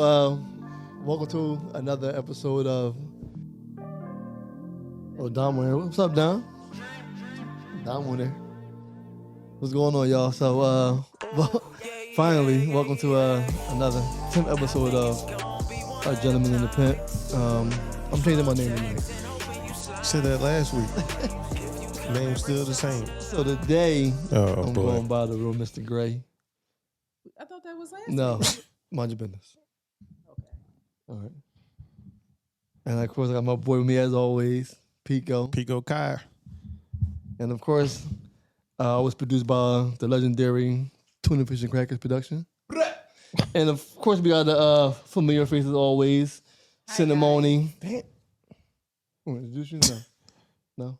Welcome to another episode of Dom here. What's up, Dom? Dom there. What's going on, y'all? So, finally, welcome to another 10th episode of A Gentleman and the Pimp. I'm changing my name tonight. Said that last week. Name's still the same. So today, I'm boy. going by the real Mr. Gray. I thought that was last No, week. mind your business. Okay. All right. And of course, I got my boy with me as always, Pico. Pico Kai. And of course, it was produced by the legendary Tuna Fish and Crackers production. And of course, we got the familiar faces always. Hi, Cinnamony. Damn. Want to introduce you? No.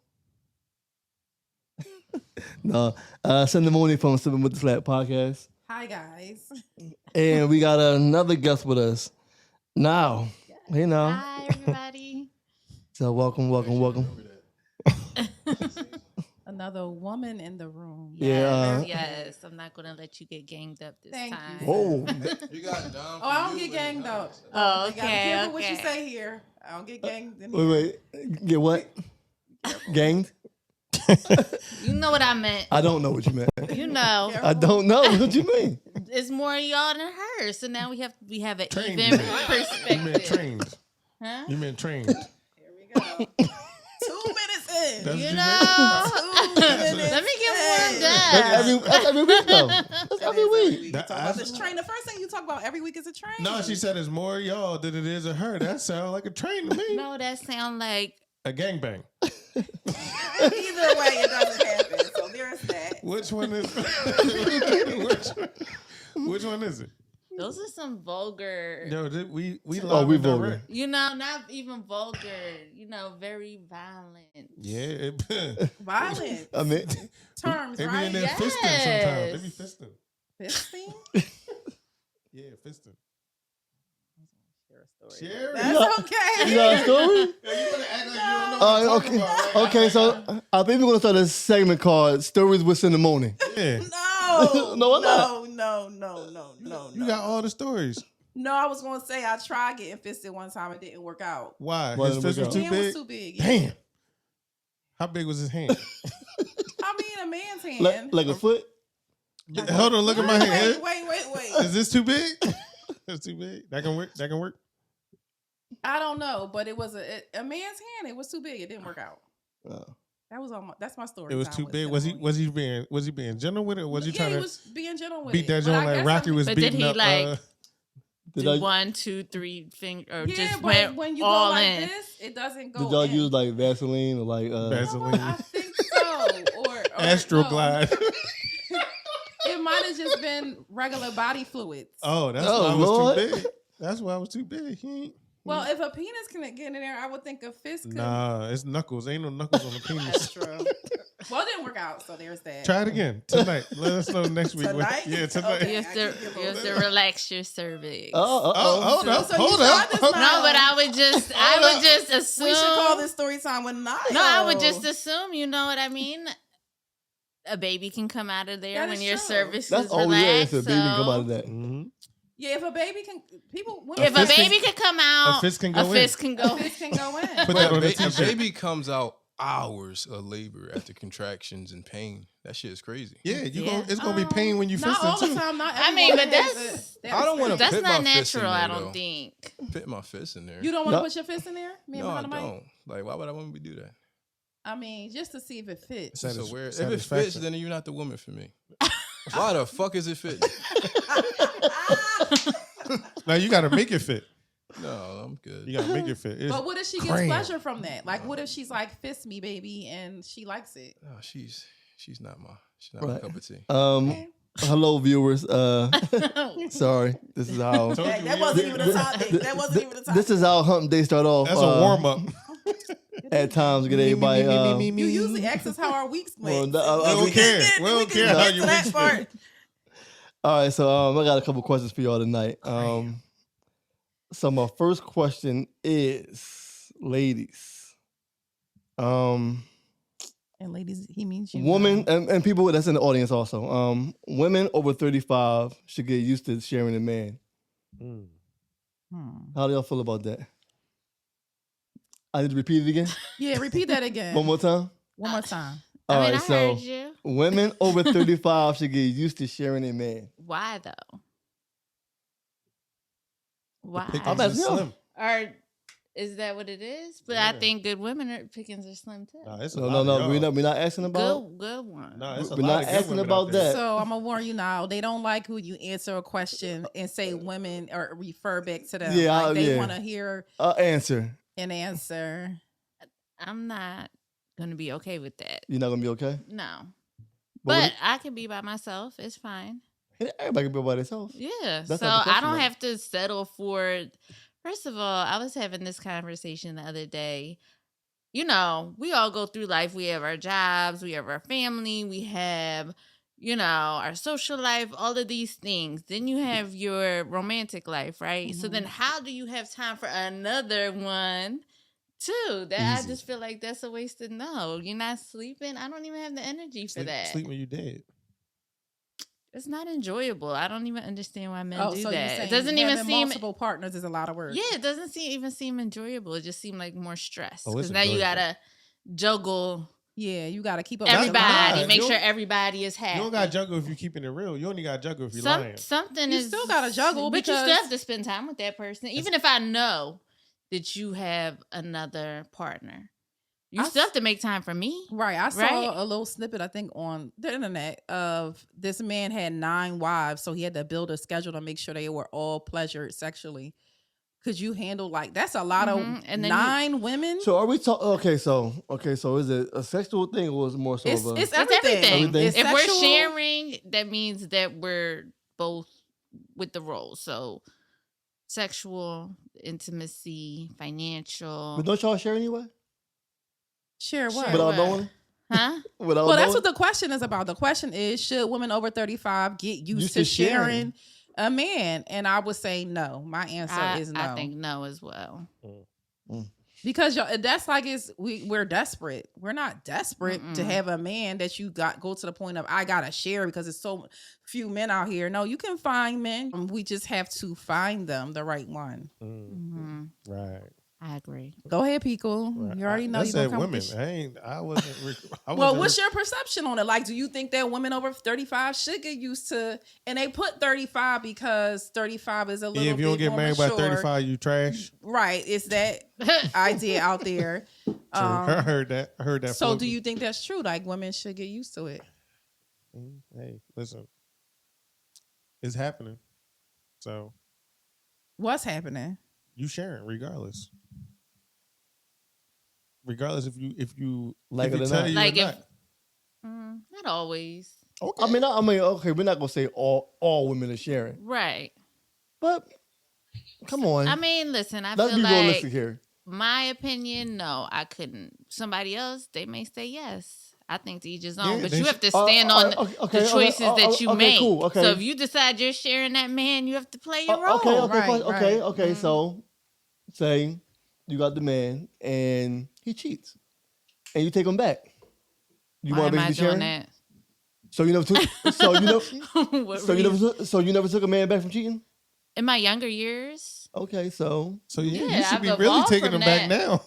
No. Cinnamony from Sipping with the Flat podcast. Hi, guys. And we got another guest with us. Now. Hey, now. Hi, everybody. So welcome. Another woman in the room. Yeah. Yes. I'm not going to let you get ganged up this Thank time. you. Whoa. You got Dom. Oh, I don't get ganged up. Oh, You gotta be okay. careful what you say here. I don't get ganged in here. Wait. Get what? Ganged? You know what I meant. I don't know what you meant. You know. I don't know what you mean. It's more y'all than her. So now we have an Trained. even You meant perspective. trained. Huh? You meant trained. Here we go. 2 minutes in. That's You what know. Two minutes Let me get warmed in. up. That's every week, though. That's every week. We That- talk about I- this train. The first thing you talk about every week is a train. No, she said it's more y'all than it is of her. That sounds like a train to me. No, that sound like A gangbang. Either way, it doesn't happen. So there's that. Which one is which one is it? those are some vulgar. Yo, we Oh, live we and vulgar. direct. You know, not even vulgar. You know, very violent. Yeah, Violent I mean, terms, they be in right? there Yes. fisting sometimes. They be fisting. Fisting? Yeah, fisting. Share a story. Share it. That's okay. you got a story? Yeah, you better act like you don't know what I'm Okay. talking about, right? Okay, so I think we're going to start a segment called Stories with Cinnamony. Yeah. No. No, why not? No. You got all the stories. No, I was gonna say I tried getting fisted one time. It didn't work out. Why? Why His didn't it fist was work too Hand big? was too big. Yeah. Damn. How big was his hand? I mean, a man's hand. Like a foot? Hold on, look at my hand. Wait. Is this too big? That's too big. That can work. I don't know, but it was a man's hand. It was too big. It didn't work out. Oh. That's my story. It was time too with big. Cinnamon. Was he being gentle with it, or was he Yeah, trying he to was being gentle with beat it. that But I joint like guess Rocky was But did beating he, up? like, Did do I- 1, 2, 3 finger or Yeah, just but went when you all go like in. this, it doesn't go. Did y'all in. use like Vaseline or like Vaseline. I think so. Or Astroglide. no. It might have just been regular body fluids. Oh, that's Oh, why I was Lord. too big. That's why I was too big. He ain't- Well, if a penis can get in there, I would think a fist could. Nah, it's knuckles. Ain't no knuckles on the That's penis. true. Well, it didn't work out, so there's that. Try it again tonight. Let us know next week. Tonight? Yeah, tonight. Okay. You have to relax your cervix. Oh, Oh, hold up, So you hold tried up. this Hold now? No, but I would just assume. We should call this story time with Niall. No, I would just assume. You know what I mean? A baby can come out of there That when is your true. cervix That's is oh yeah, relaxed. it's a baby can come out so of that. Mhm. Yeah, if a baby can, people. if a fist can- baby could come out, a fist can go in. fist can go. fist can go in. Put that on a the t-shirt. baby comes out hours of labor after contractions and pain. That shit is crazy. Yeah, Yeah. it's gonna be pain when you Not all fisting the too. time. Not I mean, everyone but has that's- that I don't wanna experience. That's put not my fist in natural. there, I don't though. think. Fit my fist in there. You don't want to No. put your fist in there? Me and no, I Muhammad Mike? don't. Like, why would I want to do that? I mean, just to see if it fits. Satis- So where, if it satisfaction. fits, then you're not the woman for me. Why the fuck is it fitting? Now you gotta make it fit. No, I'm good. You gotta make it fit. It's But what if she gets crayon. pleasure from that? Like, what if she's like, fist me, baby, and she likes it? No, she's not my Right. cup of tea. Hello viewers. Sorry, this is how Told you, That yeah. wasn't even a topic. That wasn't even a topic. this is how hump day start off. That's a warm up. At times, get everybody. You usually ask us how our weeks went. Well, We don't We care. can We don't get care how to your that weeks part. been. All right, so I got a couple questions for y'all tonight. So my first question is, ladies, And ladies, he means you. women and people that's in the audience also. Women over 35 should get used to sharing a man. How do y'all feel about that? I need to repeat it again. Yeah, repeat that again. One more time. One more time. All right, I so heard you. women over 35 should get used to sharing a man. Why though? Why? Pickings I'm is asking slim. Or is that what it is? But I think good women pickings are slim too. Nah, it's a No, lot no, of no. y'all. We're not asking about. Good one. Nah, it's a We're lot not of good asking women about out there. that. So I'm gonna warn you now. They don't like who you answer a question and say women or refer back to them. Yeah, like they yeah. want to hear Answer. an answer. I'm not gonna be okay with that. You're not gonna be okay. No. But But I can be by myself. It's fine. everybody can be by themselves. Yeah. That's So not the I question, don't though. have to settle for. First of all, I was having this conversation the other day. You know, we all go through life. We have our jobs, we have our family, we have, our social life, all of these things. Then you have your romantic life, right? So then how do you have time for another one too? That I Easy. just feel like that's a wasted no. You're not sleeping. I don't even have the energy for that. Sleep when you dead. It's not enjoyable. I don't even understand why men Oh, do so you're that. saying It doesn't even having seem multiple partners is a lot of work. Yeah, it doesn't even seem enjoyable. It just seemed like more stress. Oh, Because it's now you enjoyable. gotta juggle Yeah, you got to keep up. everybody, Nah, make you sure don't- everybody is happy. You don't got to juggle if you're keeping it real. You only got to juggle if you're lying. Something You is still gotta juggle but you still because- have to spend time with that person, even if I know that you have another partner. You I still s- have to make time for me. Right. I saw Right? a little snippet, I think, on the internet of this man had 9 wives, so he had to build a schedule to make sure they were all pleasured sexually. Could you handle that's a lot Mhm. of And then 9 women? So are we talking? Okay, so is it a sexual thing or is it more so It's, of a? it's It's everything. Everything. It's If we're sexual. sharing, that means that we're both with the roles. So sexual, intimacy, financial. But don't y'all share anyway? Share what? Sure. Without what? knowing? Huh? Without Well, that's knowing? what the question is about. The question is, should women over 35 get used Used to to sharing. sharing a man? And I would say no. My answer is no. I think no as well. Because that's like we're desperate. We're not desperate to Mm-mm. have a man that you go to the point of I gotta share because it's so few men out here. No, you can find men. We just have to find them, the right one. Hmm. Right. I agree. Go ahead, Pico. Right. You already know I you said gonna come women. with I wasn't. I Well, wasn't what's your perception on it? Like, do you think that women over 35 should get used to? And they put 35 because 35 is a little. Yeah, if you don't bit get more married by mature. 35, you trash. Right? It's that idea out there. True. I heard that. I heard that. So, do floating. you think that's true? Like, women should get used to it. Hey, listen. It's happening. So What's happening? you sharing regardless. Regardless if you Like if it you or tell not. you Like or if not always. not. Okay. I mean, okay, we're not gonna say all women are sharing, Right. but come on, I mean, listen, I let's feel be like realistic here. my opinion, no, I couldn't. Somebody else, they may say yes. I think to each his own, Yeah, but they you have to stand all on right, okay, the choices that you okay, make. cool, okay. So if you decide you're sharing that man, you have to play your role. Okay, Right, right. okay. So, say you got the man and he cheats, and you take him back. You Why want am to I basically doing sharing? that? So you never took. What So reason? you never took a man back from cheating. In my younger years, Okay, so So yeah, Yeah, you should I've be really evolved taking from them back that. now.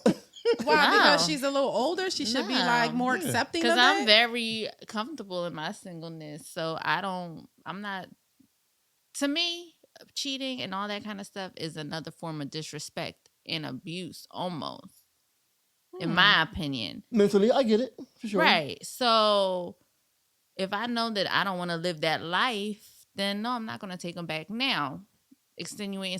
Why? No. Because she's a little older. She should be like more Yeah. accepting of because that. I'm very comfortable in my singleness, so I'm not. To me, cheating and all that kind of stuff is another form of disrespect and abuse, almost, in my opinion. mentally, I get it for sure. Right. So if I know that I don't want to live that life, then no, I'm not going to take them back now. Extenuating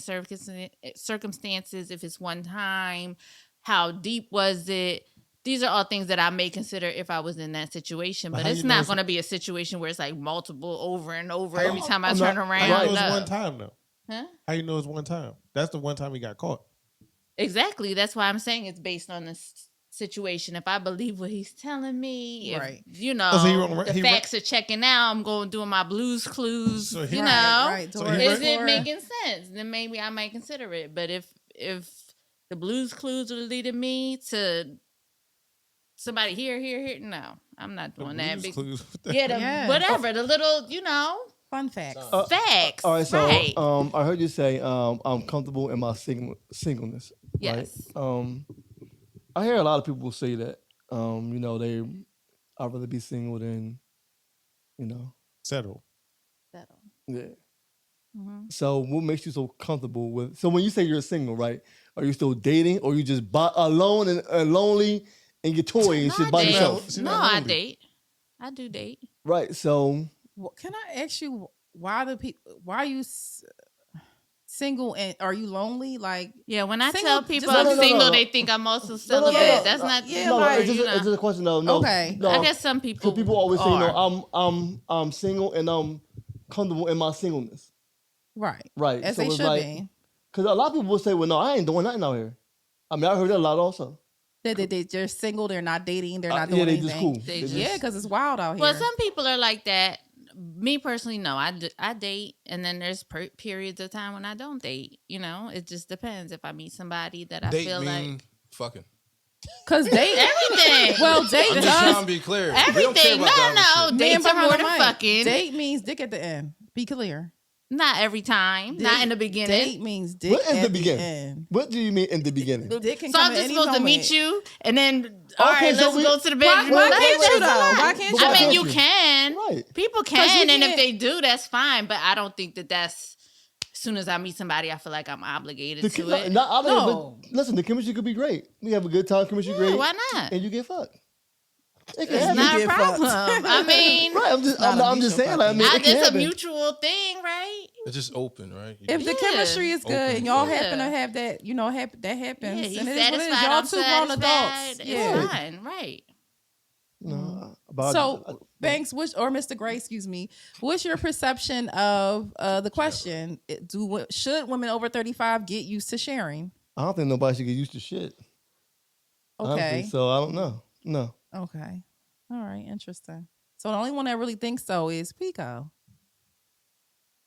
circumstances, if it's one time, how deep was it? These are all things that I may consider if I was in that situation, But but how it's you know not it's- going to be a situation where it's like multiple over and over How every you- time I I'm turn not- around. How you know it's No. one time though? Huh? How you know it's one time? That's the one time he got caught. Exactly. That's why I'm saying it's based on the situation. If I believe what he's telling me, if, Right. Oh, so the he facts are checking out, I'm going doing my Blues Clues. So he- you Right, know, right. So Dora- he is re- it Dora- making sense? Then maybe I might consider it. But if the Blues Clues are leading me to somebody here, no, I'm not The doing that. Blues Clues. What the Yeah, hell? Yeah. whatever the little, Hold Fun facts. Facts. All right, so right. I heard you say I'm comfortable in my singleness. Yes. Right? I hear a lot of people say that. You know, I'd rather be single than, you know, Settle. Settle. yeah. Mhm. So what makes you so comfortable with? So when you say you're single, right? Are you still dating, or you just alone and lonely and your toy and No, shit I by date. yourself? She's No, not I lonely. date. I do date. Right. So Can I ask you why the people? Why are you single and are you lonely? Like, Yeah, when I Single- tell just people No, I'm no, no, single, no, no. they think I'm also no, celibate. no, That's not. yeah, no, like, it's just a question. No, no, Okay. no. I guess some people. Because people always say, are. I'm single and I'm comfortable in my singleness. right, Right. as So they it's should like, be. because a lot of people will say, well, no, I ain't doing nothing out here. I mean, I heard that a lot also. They're single. They're not dating. They're not Yeah, doing they anything. just cool. They They just- Yeah, because it's wild out here. Well, some people are like that. Me personally, no. I date, and then there's periods of time when I don't date. You know, it just depends. If I meet somebody that I Date feel mean like fucking. Because date everything. Well, date I'm just trying does. to be clear. We don't care Everything. about the other No, shit. dates are behind more the than mic. fucking. Date means dick at the end. Be clear. Not every time. Not in the beginning. Date means dick What is at the the beginning? end. What do you mean in the beginning? Dick can So come I'm at just any supposed to moment. meet you, and then all Okay, right, so let's we- go to the Why, bedroom. why Like, can't that's you a though? lot. Why can't But you? I why mean, can't you you? can. Right. People 'Cause you can, and if can't- they do, that's fine. But I don't think that that's. As soon as I meet somebody, I feel like I'm obligated to it. No. Listen, the chemistry could be great. We have a good time, chemistry Yeah, great. why not? And you get fucked. It can It's happen. Not a get fucked. problem. I mean, Right, I'm just not a just mutual saying. Like, I mean, fucking- it can it's a happen. mutual thing, right? It's just open, right? You If just- the Yeah. chemistry is good Open and y'all for it. happen to have that, that happens. Yeah, he's and it is what it is. satisfied. Y'all I'm two grown satisfied. adults. It's Yeah. fine, right? No, but So Banks, or Mr. Gray, excuse me, what's your perception of the question? Should women over 35 get used to sharing? I don't think nobody should get used to shit. Honestly, Okay. so I don't know. No. Okay. All right. Interesting. So the only one that really thinks so is Pico.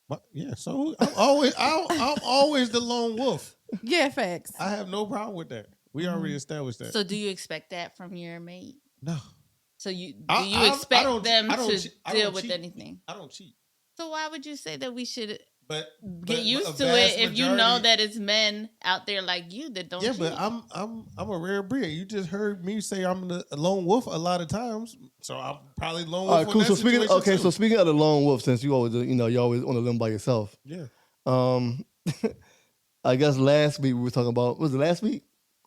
But, yeah, so I'm always the lone wolf. Yeah, facts. I have no problem with that. We already established that. So, do you expect that from your mate? no, So, do I- you I expect don't- them I don't to che- I deal don't with cheat. anything? I don't cheat. So, why would you say that we should But get a used to vast it if you know majority- that it's men out there like you that don't Yeah, cheat? but I'm a rare breed. You just heard me say I'm a lone wolf a lot of times, so I'm probably lone wolf. All right, cool. in So that situation too. so speaking of the lone wolf, since you always, you're always on a limb by yourself. Yeah, I guess last week we were talking about, was it last week?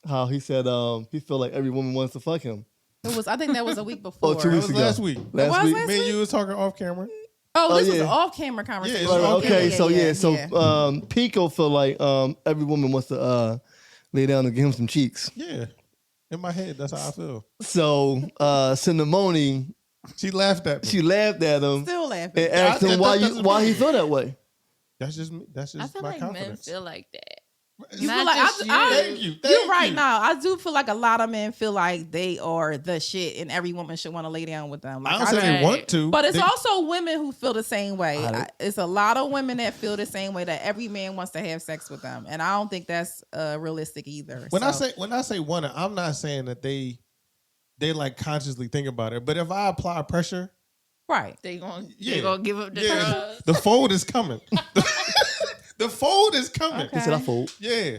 How he said he felt like every woman wants to fuck him. I think that was a week before. Oh, 2 that weeks was ago. last week. Last was week. last Me and week? you was talking off camera. Oh, this was yeah. an off-camera conversation. it's Right, all okay, good. so Pico feel like every woman wants to lay down and give him some cheeks. Yeah, in my head, that's how I feel. So Cinnamoni, She laughed at me. she laughed at him Still laughing. and asked him That's why he felt that way. That's just me. That's just I feel my like confidence. men feel like that. You Not feel like just you. Thank you. You're Thank right you. now. I do feel like a lot of men feel like they are the shit, and every woman should want to lay down with them. Like, I don't say Right. they want to, but it's they, also women who feel the same way. I- It's a lot of women that feel the same way, that every man wants to have sex with them, and I don't think that's realistic either. when I So- say want to, I'm not saying that they like consciously think about it. But if I apply pressure, right, They gonna Yeah. give up the yeah, drugs. the fold is coming. The fold is coming. Okay. He said I fold. Yeah.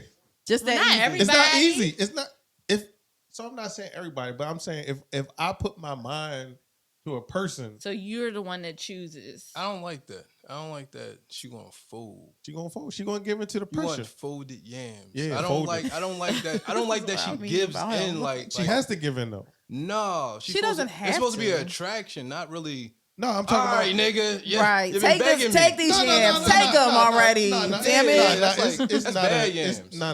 just Well, that not easy. every- It's not Everybody. easy. It's not if so I'm not saying everybody, but I'm saying if I put my mind to a person, So you're the one that chooses. I don't like that. I don't like that. She gonna fold. she gonna fold. She gonna give it to the You pressure. want folded yams. Yeah, I don't folded. like. I don't like that. I don't like that That's she what I mean gives about him. in. Like She has to give in though. No, She doesn't have It's supposed to be to. an attraction, not really. No, I'm All talking right, about nigga. Yeah, Right, you've been begging me. take these yams, take them already. Damn it! Yeah, that's like- it's that's not bad a, it's, yams. no.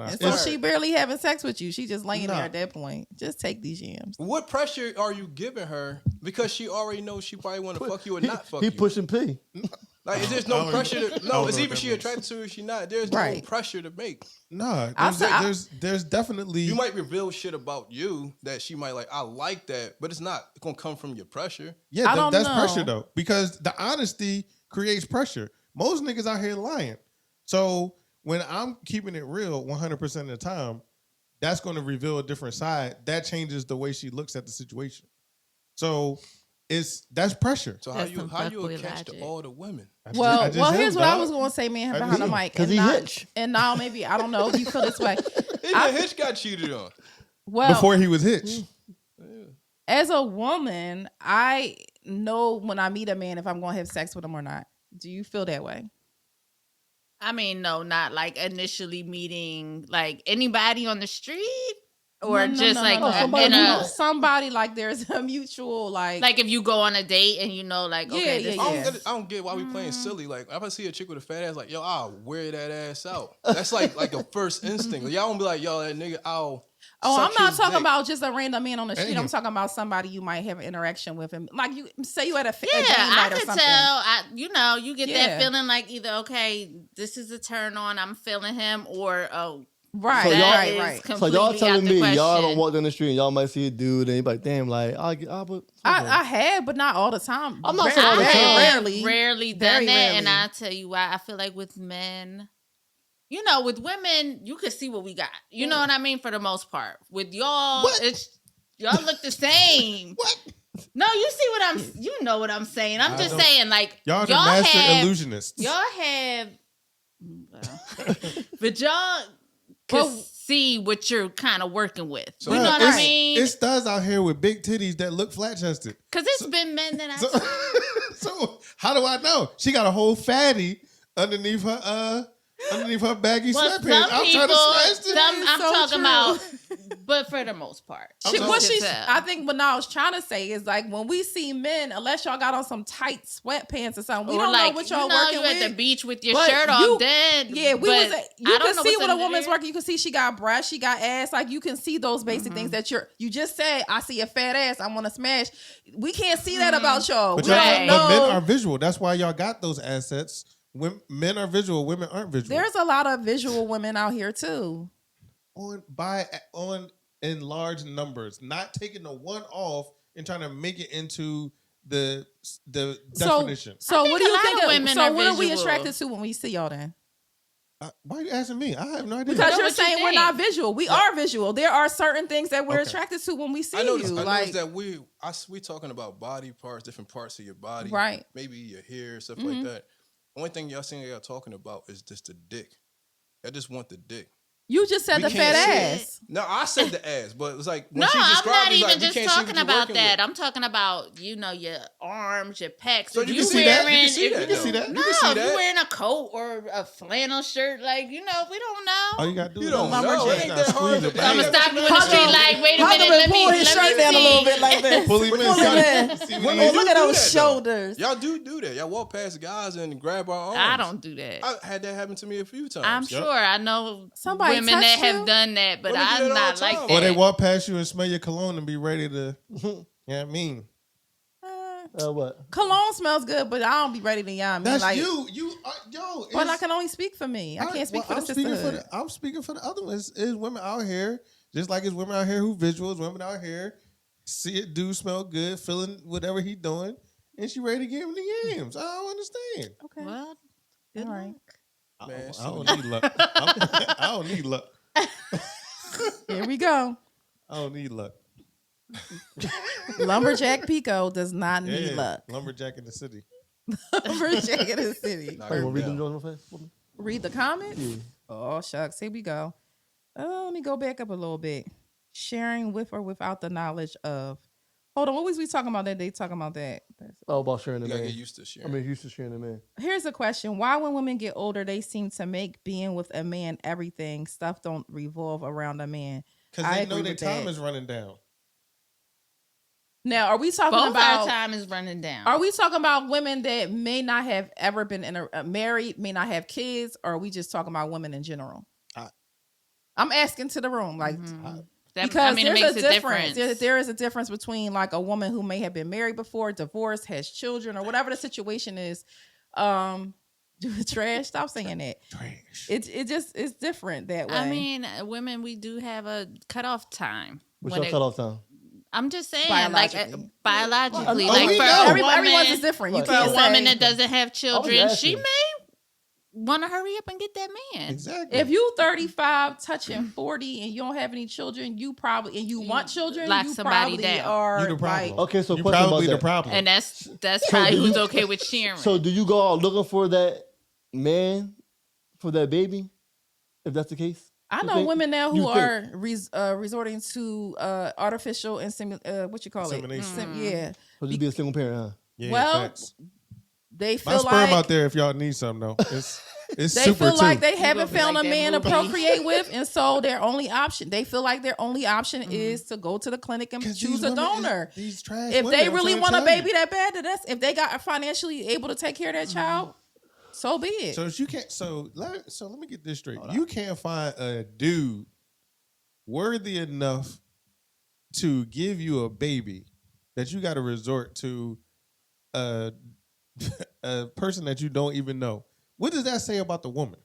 And so It's- she barely having sex with you. She just laying Nah. there at that point. Just take these yams. What pressure are you giving her? Because she already knows she probably want to fuck you or not fuck He you. pushing P. Like, there's I no don't pressure. know. To, I don't no, know it's what either that she means. attracted to her or she not. There's Right. no pressure to make. No, there's definitely You might reveal shit about you that she might like. I like that, but it's not gonna come from your pressure. yeah, I don't that's know. pressure though because the honesty creates pressure. Most niggas out here lying, so when I'm keeping it real 100% of the time, that's going to reveal a different side. That changes the way she looks at the situation. So that's pressure. So That's some how you fuckboy attached to logic. all the women? Well, I just here's am, what I dog. was going to say, man, I behind the just am. mic. 'Cause And he not, hitch. and now maybe, I don't know if you feel this way. Even Hitch got cheated on. Well, Before he was Hitch. as a woman, I know when I meet a man if I'm going to have sex with him or not. Do you feel that way? I mean, no, not like initially meeting like anybody on the street, or No, just like no. somebody in you a know. Somebody like there's a mutual like if you go on a date and you know, like, okay, Yeah, this yeah, is I don't get why we playing silly. Like, if I see a chick with a fat ass, like, yo, I'll wear that ass out. That's like a first instinct. Like, y'all don't be like, yo, that nigga, I'll. Oh, I'm suck not his talking dick. about just a random man on the street. Damn. I'm talking about somebody you might have an interaction with, and like you say you at a game yeah, I night or could something. tell. You get Yeah. that feeling like either okay, this is a turn on, I'm feeling him, or oh, Right, So y'all- that is right. So completely y'all out telling the me question. y'all don't walk down the street and y'all might see a dude and you be like, damn, like I have, but not all the time. I'm not saying all the Very time. Rarely done Very that, and rarely. I tell you why. I feel like with men, with women, you can see what we got. You know what I mean? For the most part, with y'all, y'all look the same. What? No, you know what I'm saying. I'm I just don't- saying, like Y'all the master illusionists. Y'all have, but y'all can Well- see what you're kind of working with. So- You know what it's, I mean? It's studs out here with big titties that look flat chested. Because it's been men that I So, so how do I know? She got a whole fatty underneath her baggy Well, sweatpants. some I'm people, trying to smash this. I'm so talking true. about, but for the most part, I'm truth What to she's, tell. I think what I was trying to say is like when we see men, unless y'all got on some tight sweatpants or something, we Or don't like, know what y'all you working at the with. beach with your But shirt you- off, dead. Yeah, we but was. I You don't can know see what's what a under woman's there. working. You can see she got breasts, she got ass. Like you can see those basic things that you just said. I see a fat ass. I want to smash. We can't see that about y'all. But, We y'all, don't but men know. are visual. That's why y'all got those assets. Men are visual. Women aren't visual. There's a lot of visual women out here too. on in large numbers, not taking the one off and trying to make it into the definition. So I what think do you a lot think? of women So are what are we visual. attracted to when we see y'all then? Why are you asking me? I have no idea. Because know you're what you saying we're think. not visual. We are visual. There are certain things that we're Okay. attracted to when we see I noticed, you. I Like noticed that we talking about body parts, different parts of your body, Right. Maybe your hair, stuff Mhm. like that. Only thing y'all seeing y'all talking about is just the dick. I just want the dick. you just said We the can't fat see it. ass. No, I said the ass, but it was like when No, she I'm described not it, it's even like, we just can't see what talking you're about working that. with. I'm talking about, your arms, your pecs. So If you you can see that. You wearing, can see if that. you- You can see that. No, You can see if that. you're wearing a coat or a flannel shirt, like, we don't know. All you gotta do You is don't know. Lumberjack. It ain't that hard. Squeeze it I'm back. gonna stop you in the street, like, wait a minute, let me see. like this. Pull him in. Pull him in. See Oh, what he look do? at do those that, though. shoulders. Y'all do that. Y'all walk past guys and grab our arms. I don't do that. I had that happen to me a few times. I'm Yup. sure I know Somebody women that touched you? have done that, but Women do I'm that all not the like time. that. Or they walk past you and smell your cologne and be ready to. Yeah, I mean. What? Cologne smells good, but I don't be ready to yam. That's like, you. Yo. Well, I it's- can only speak for me. I can't speak for the I'm speaking sisterhood. I'm speaking for the other ones. Is women out here, just like it's women out here who visuals, women out here see it do smell good, feeling whatever he doing, and she ready to give him the yams. I don't understand. Okay. Well, good All right. luck. Man, I don't need luck. I don't need luck. Here we go. I don't need luck. Lumberjack Pico does not need Yeah, luck. lumberjack in the city. Lumberjack in the city. Knock Hey, it wanna read them down. joints real fast for me? Read the comments. Yeah. Oh shucks, here we go. Let me go back up a little bit. Sharing with or without the knowledge of. Hold on, what was we talking about that day? Talking about that. Oh, about sharing the You gotta man. get used to sharing. I mean, used to sharing the man. Here's a question: why, when women get older, they seem to make being with a man everything? Stuff don't revolve around a man. Because I they know agree their with time that. is running down. Now, are we talking Both our about? time is running down. Are we talking about women that may not have ever been married, may not have kids, or are we just talking about women in general? I'm asking to the room, like. Mhm. Because it there's makes a difference. There is a difference between like a woman who may have been married before, divorced, has children, or whatever the situation is. Trash. Stop saying that. Trash. It's different that way. I mean, women, we do have a cutoff time. What's when your it- cutoff time? I'm just saying, Biologically. biologically, Oh, like we for know. a woman, everyone's is different. You Right. for a can't woman say. that doesn't have children, asking. she may want to hurry up and get that man. Exactly. If you 35 touching 40 and you don't have any children, you probably and you want children, lock you somebody probably down. are You the problem. like Okay, so you question probably about the that. problem. And that's probably do who's you- okay with sharing. So do you go out looking for that man for that baby? If that's the case, I You know think? women now You who think? are resorting to artificial what you call it? Insemination. Yeah. So just be a single parent, huh? Yeah, Well, facts. They My feel sperm like out there if y'all need some though. It's they super feel like too. they haven't gonna be found like a that man to movie. procreate with, and so their only option. They feel like their only option is to go to the clinic and 'Cause choose these a women is- donor. These trash If women, they I'm really trying to want a tell you. baby that bad, that's if they got financially able to take care of that child, so be it. So you can't. So let me get this straight. You can't find a dude worthy enough to give you a baby that you got to resort to a a person that you don't even know. What does that say about the woman?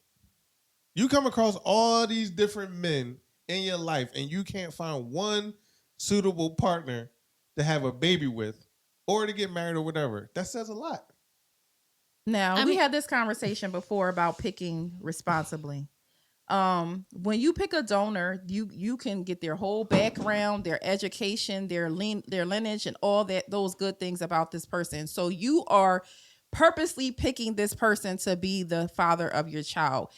You come across all these different men in your life, and you can't find one suitable partner to have a baby with, or to get married, or whatever. That says a lot. Now I we mean- had this conversation before about picking responsibly. When you pick a donor, you can get their whole background, their education, their lineage, and all those good things about this person. So you are purposely picking this person to be the father of your child.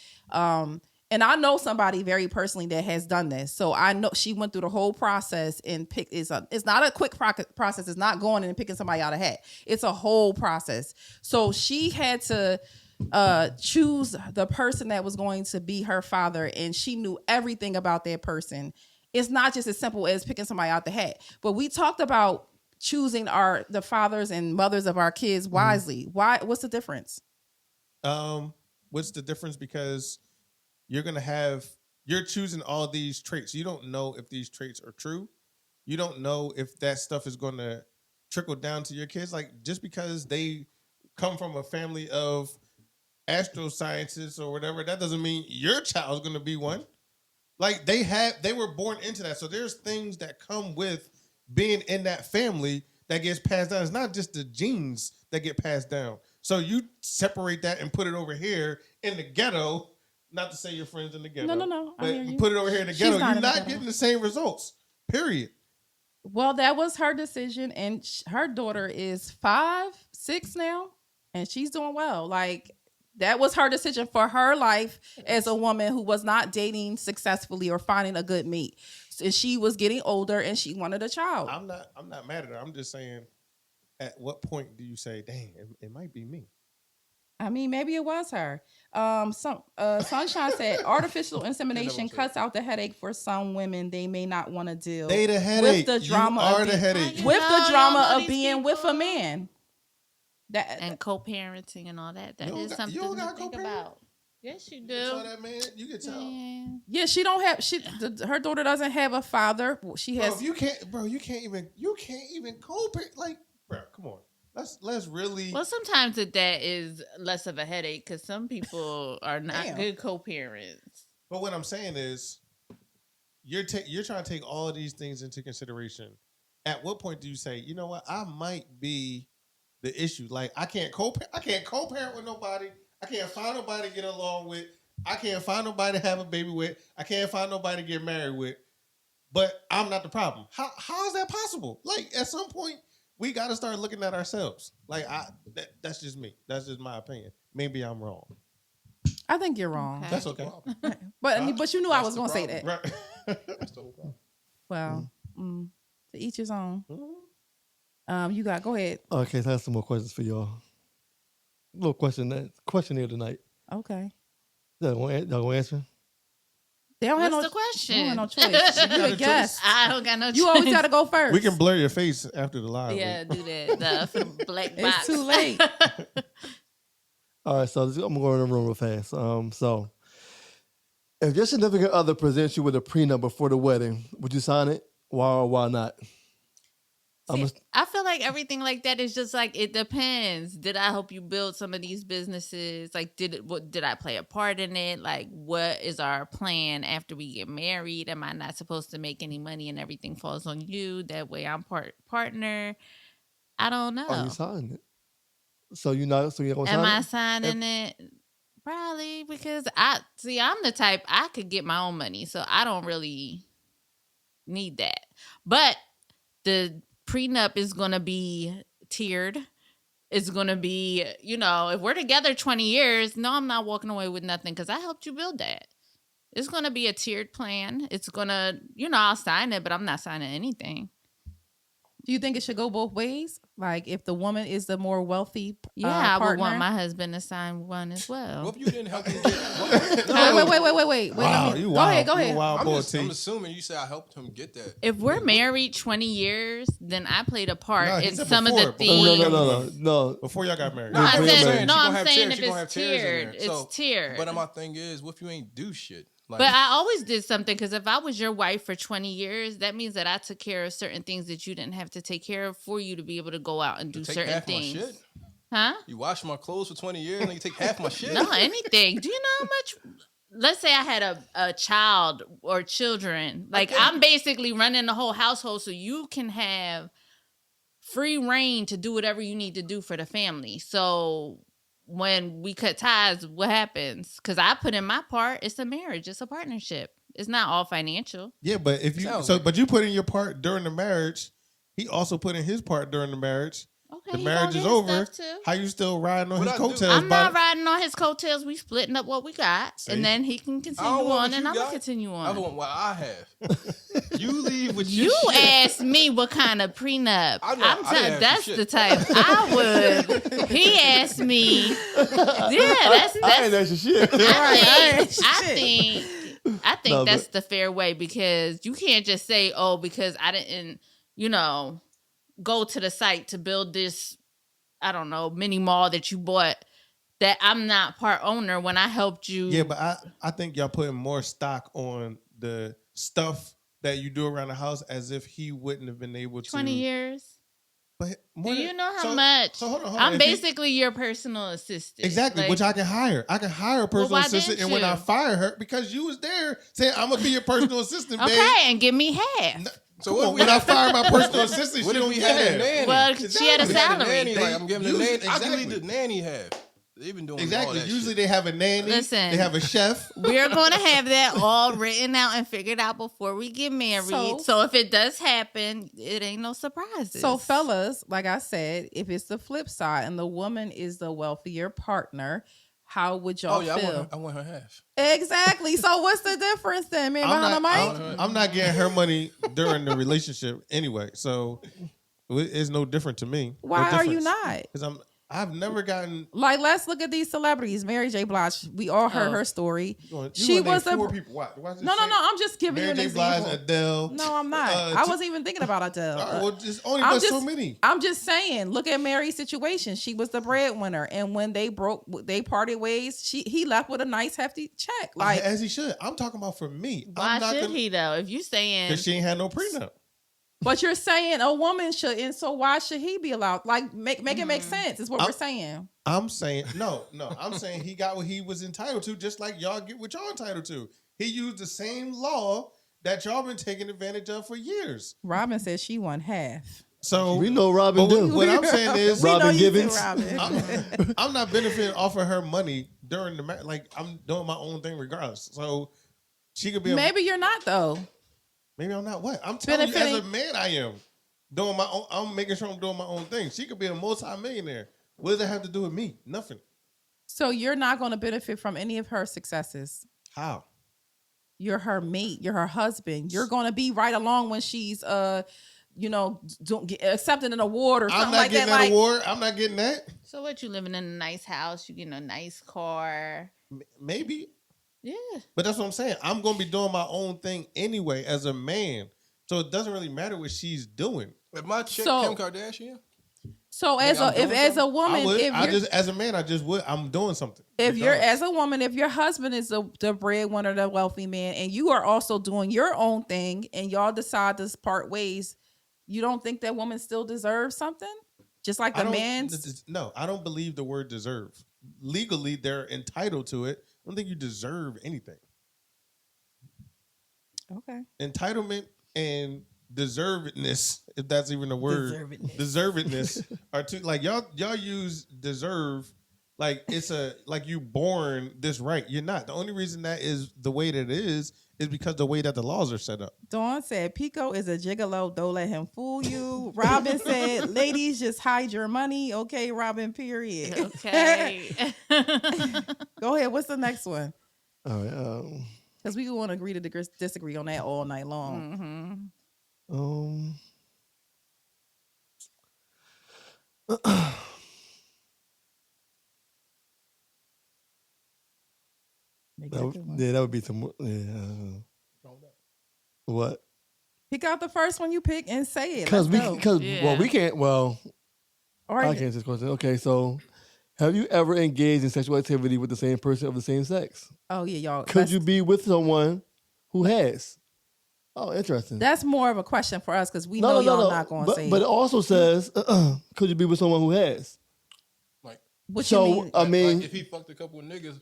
And I know somebody very personally that has done this. So I know she went through the whole process and it's not a quick process. It's not going in and picking somebody out of a hat. It's a whole process. So she had to choose the person that was going to be her father, and she knew everything about that person. It's not just as simple as picking somebody out the hat. But we talked about choosing the fathers and mothers of our kids wisely. Why? What's the difference? What's the difference? Because you're choosing all these traits. You don't know if these traits are true. You don't know if that stuff is going to trickle down to your kids. Like, just because they come from a family of astroscientists or whatever, that doesn't mean your child's going to be one. Like, they were born into that. So there's things that come with being in that family that gets passed down. It's not just the genes that get passed down. So you separate that and put it over here in the ghetto. Not to say your friends in the ghetto. No. I hear But you. put it over here in the She's ghetto. not You're in the not ghetto. getting the same results. Period. Well, that was her decision, and her daughter is 5, 6 now, and she's doing well. Like, that was her decision for her life as a woman who was not dating successfully or finding a good mate. So she was getting older, and she wanted a child. I'm not mad at her. I'm just saying, at what point do you say, dang, it might be me? I mean, maybe it was her. Sunshine said artificial insemination cuts out the headache for some women. They may not want to deal They the headache. with the drama You are of the headache. You with know, the you drama don't know of these being with a people. man. That And co-parenting and all that. That You don't is got- something you don't to got think co-parent? about. Yes, you You can tell do. that man. You can tell. Yeah. yeah, she don't have her daughter doesn't have a father. She Bro, has if you can't even co-parent. Like, bro, come on. Let's really. Well, sometimes that is less of a headache because some people are not Damn. good co-parents. But what I'm saying is, you're trying to take all of these things into consideration. At what point do you say, you know what, I might be the issue? Like, I can't co-parent with nobody. I can't find nobody to get along with. I can't find nobody to have a baby with. I can't find nobody to get married with. But I'm not the problem. How is that possible? Like, at some point, we got to start looking at ourselves. Like, that's just me. That's just my opinion. Maybe I'm wrong. I think you're wrong. Okay. That's okay. But you knew I was That's going the to say that. problem. Right. That's the whole problem. Well, to each his own. Mhm. Go ahead. Okay, so I have some more questions for y'all. Little question here tonight. Okay. Y'all gonna answer? They don't have What's no the question? You don't have no choice. You got a a guest. I don't got no choice. You always got to go first. We can blur your face after the live. Yeah, do that. For the black It's box. too late. All right, so I'm gonna go in the room real fast. So if your significant other presents you with a prenup before the wedding, would you sign it? Why or why not? See, I feel like everything like that is just like, it depends. Did I help you build some of these businesses? Like, did I play a part in it? Like, what is our plan after we get married? Am I not supposed to make any money and everything falls on you? That way I'm partner. I don't know. Are you signing it? So you're not gonna sign Am I it? signing it? Probably because I'm the type I could get my own money, so I don't really need that. But the prenup is gonna be tiered. It's gonna be, if we're together 20 years, no, I'm not walking away with nothing because I helped you build that. It's gonna be a tiered plan. It's gonna, I'll sign it, but I'm not signing anything. Do you think it should go both ways? Like if the woman is the more wealthy Yeah, I would partner? want my husband to sign one as well. What if you didn't help him get? Wait. Wow, Let me- you go wild. ahead. Go You ahead. wild boy, T. I'm assuming you said I helped him get that. If we're married 20 years, then I played a part No, he in said some of before, the before. things. No. Before y'all got married. No, I Before you're said, married. no, She I'm gonna have saying tears. if She gonna it's have tears in there. tiered, So, it's tiered. But my thing is, what if you ain't do shit? Like, But I always did something because if I was your wife for 20 years, that means that I took care of certain things that you didn't have to take care of for you to be able to go out and do take certain half my things. shit? Huh? You wash my clothes for 20 years and you take half my shit? No, anything. Do you know how much? Let's say I had a child or children. Like I'm basically running the whole household, so you can have free reign to do whatever you need to do for the family. So when we cut ties, what happens? Because I put in my part. It's a marriage. It's a partnership. It's not all financial. Yeah, but if you but you put in your part during the marriage, he also put in his part during the marriage. Okay, The he marriage gonna is get his over. stuff too. How you still riding on What his I do- coattails? I'm not riding on his coattails. We splitting up what we got, See? and then he can I continue don't want on, what and you I'm gonna got. continue I on. want what I have. You leave with your You shit. asked me what kind of prenup. I know, I'm I didn't telling ask that's you the shit. type I would. He asked me. Yeah, that's I ain't that shit. I think No, that's but- the fair way because you can't just say, "Oh, because I didn't, go to the site to build this, I don't know, mini mall that you bought, that I'm not part owner when I helped you." Yeah, but I think y'all putting more stock on the stuff that you do around the house as if he wouldn't have been able to. 20 years. But Do more you than- know how so- much? So hold on. I'm If he- basically your personal assistant. Exactly, Like, which I can hire. I can hire a personal why assistant, didn't and when you? I fire her, because you was there saying I'm gonna be your personal assistant, babe. okay, and give me half. So Come what on, if when we I had, fire my personal assistant, what she if don't we get had a half. nanny? Well, she had a We had a salary. nanny. Like, I'm giving the Usually- nanny. I can exactly. leave the nanny half. They've been doing all Exactly. that Usually shit. they have a nanny. Listen. They have a chef. We're going to have that all written out and figured out before we get married. So if it does happen, it ain't no surprises. So, fellas, like I said, if it's the flip side and the woman is the wealthier partner, how would y'all Oh yeah, feel? I want her half. Exactly. So, what's the difference then, man? Behind the mic? I'm not getting her money during the relationship anyway, so it's no different to me. Why are you not? Because I've never gotten. Like, let's look at these celebrities. Mary J. Blige, we all heard her story. She was the four people. Watch No, I'm just giving Mary you an J. Blige, example. Adele. No, I'm not. I wasn't even thinking about Adele. All right, well, there's only I'm but so just- many. I'm just saying, look at Mary's situation. She was the breadwinner, and when they parted ways, he left with a nice hefty check. Like, As he should. I'm talking about for me. why I'm not should he though? If you saying Because she ain't had no prenup. but you're saying a woman shouldn't, so why should he be allowed? Like, make it make sense. Is what we're saying. I'm saying no. I'm saying he got what he was entitled to, just like y'all get what y'all entitled to. He used the same law that y'all been taking advantage of for years. Robin says she won half. So We know Robin but do. what I'm saying is, We know Robin you too, Givens. Robin. I'm not benefiting off of her money during the marriage. Like I'm doing my own thing regardless. So she could be. Maybe you're not though. Maybe I'm not. What I'm telling you, as a Benefiting- man, I am doing my own. I'm making sure I'm doing my own thing. She could be a multi-millionaire. What does that have to do with me? Nothing. So you're not going to benefit from any of her successes. How? You're her mate. You're her husband. You're going to be right along when she's accepting an award or something I'm not like getting that. that Like, award. I'm not getting that. so what? You living in a nice house? You getting a nice car? Maybe. Yeah. But that's what I'm saying. I'm going to be doing my own thing anyway as a man. So it doesn't really matter what she's doing. If my chick So- Kim Kardashian, so Maybe as I'm a if doing as a something. woman, I would. if I you're just as a man, I just would. I'm doing something. if you're Regardless. as a woman, if your husband is the breadwinner, the wealthy man, and you are also doing your own thing, and y'all decide to part ways, you don't think that woman still deserves something? Just like I the don't- man's. No, I don't believe the word deserve. Legally, they're entitled to it. I don't think you deserve anything. Okay. Entitlement and deservedness, if that's even a word, deservedness are two. Like y'all use deserve Like it's like you born this right. You're not. The only reason that is the way that it is because the way that the laws are set up. Dawn said Pico is a gigolo. Don't let him fool you. Robin said, ladies, just hide your money. Okay, Robin, period. Okay. Go ahead. What's the next one? All right. Because we want to agree to disagree on that all night long. Mm-hmm. That would be some. Yeah. What? Pick out the first one you pick and say it. Because Yeah. we can't. Well, All I right. can't answer this question. Okay, so have you ever engaged in sexual activity with the same person of the same sex? Oh yeah, y'all. Could you be with someone who has? Oh, interesting. That's more of a question for us because we know y'all not going to say But it. it also says, could you be with someone who has? Like, What So you mean? I mean, like if he fucked a couple of niggas,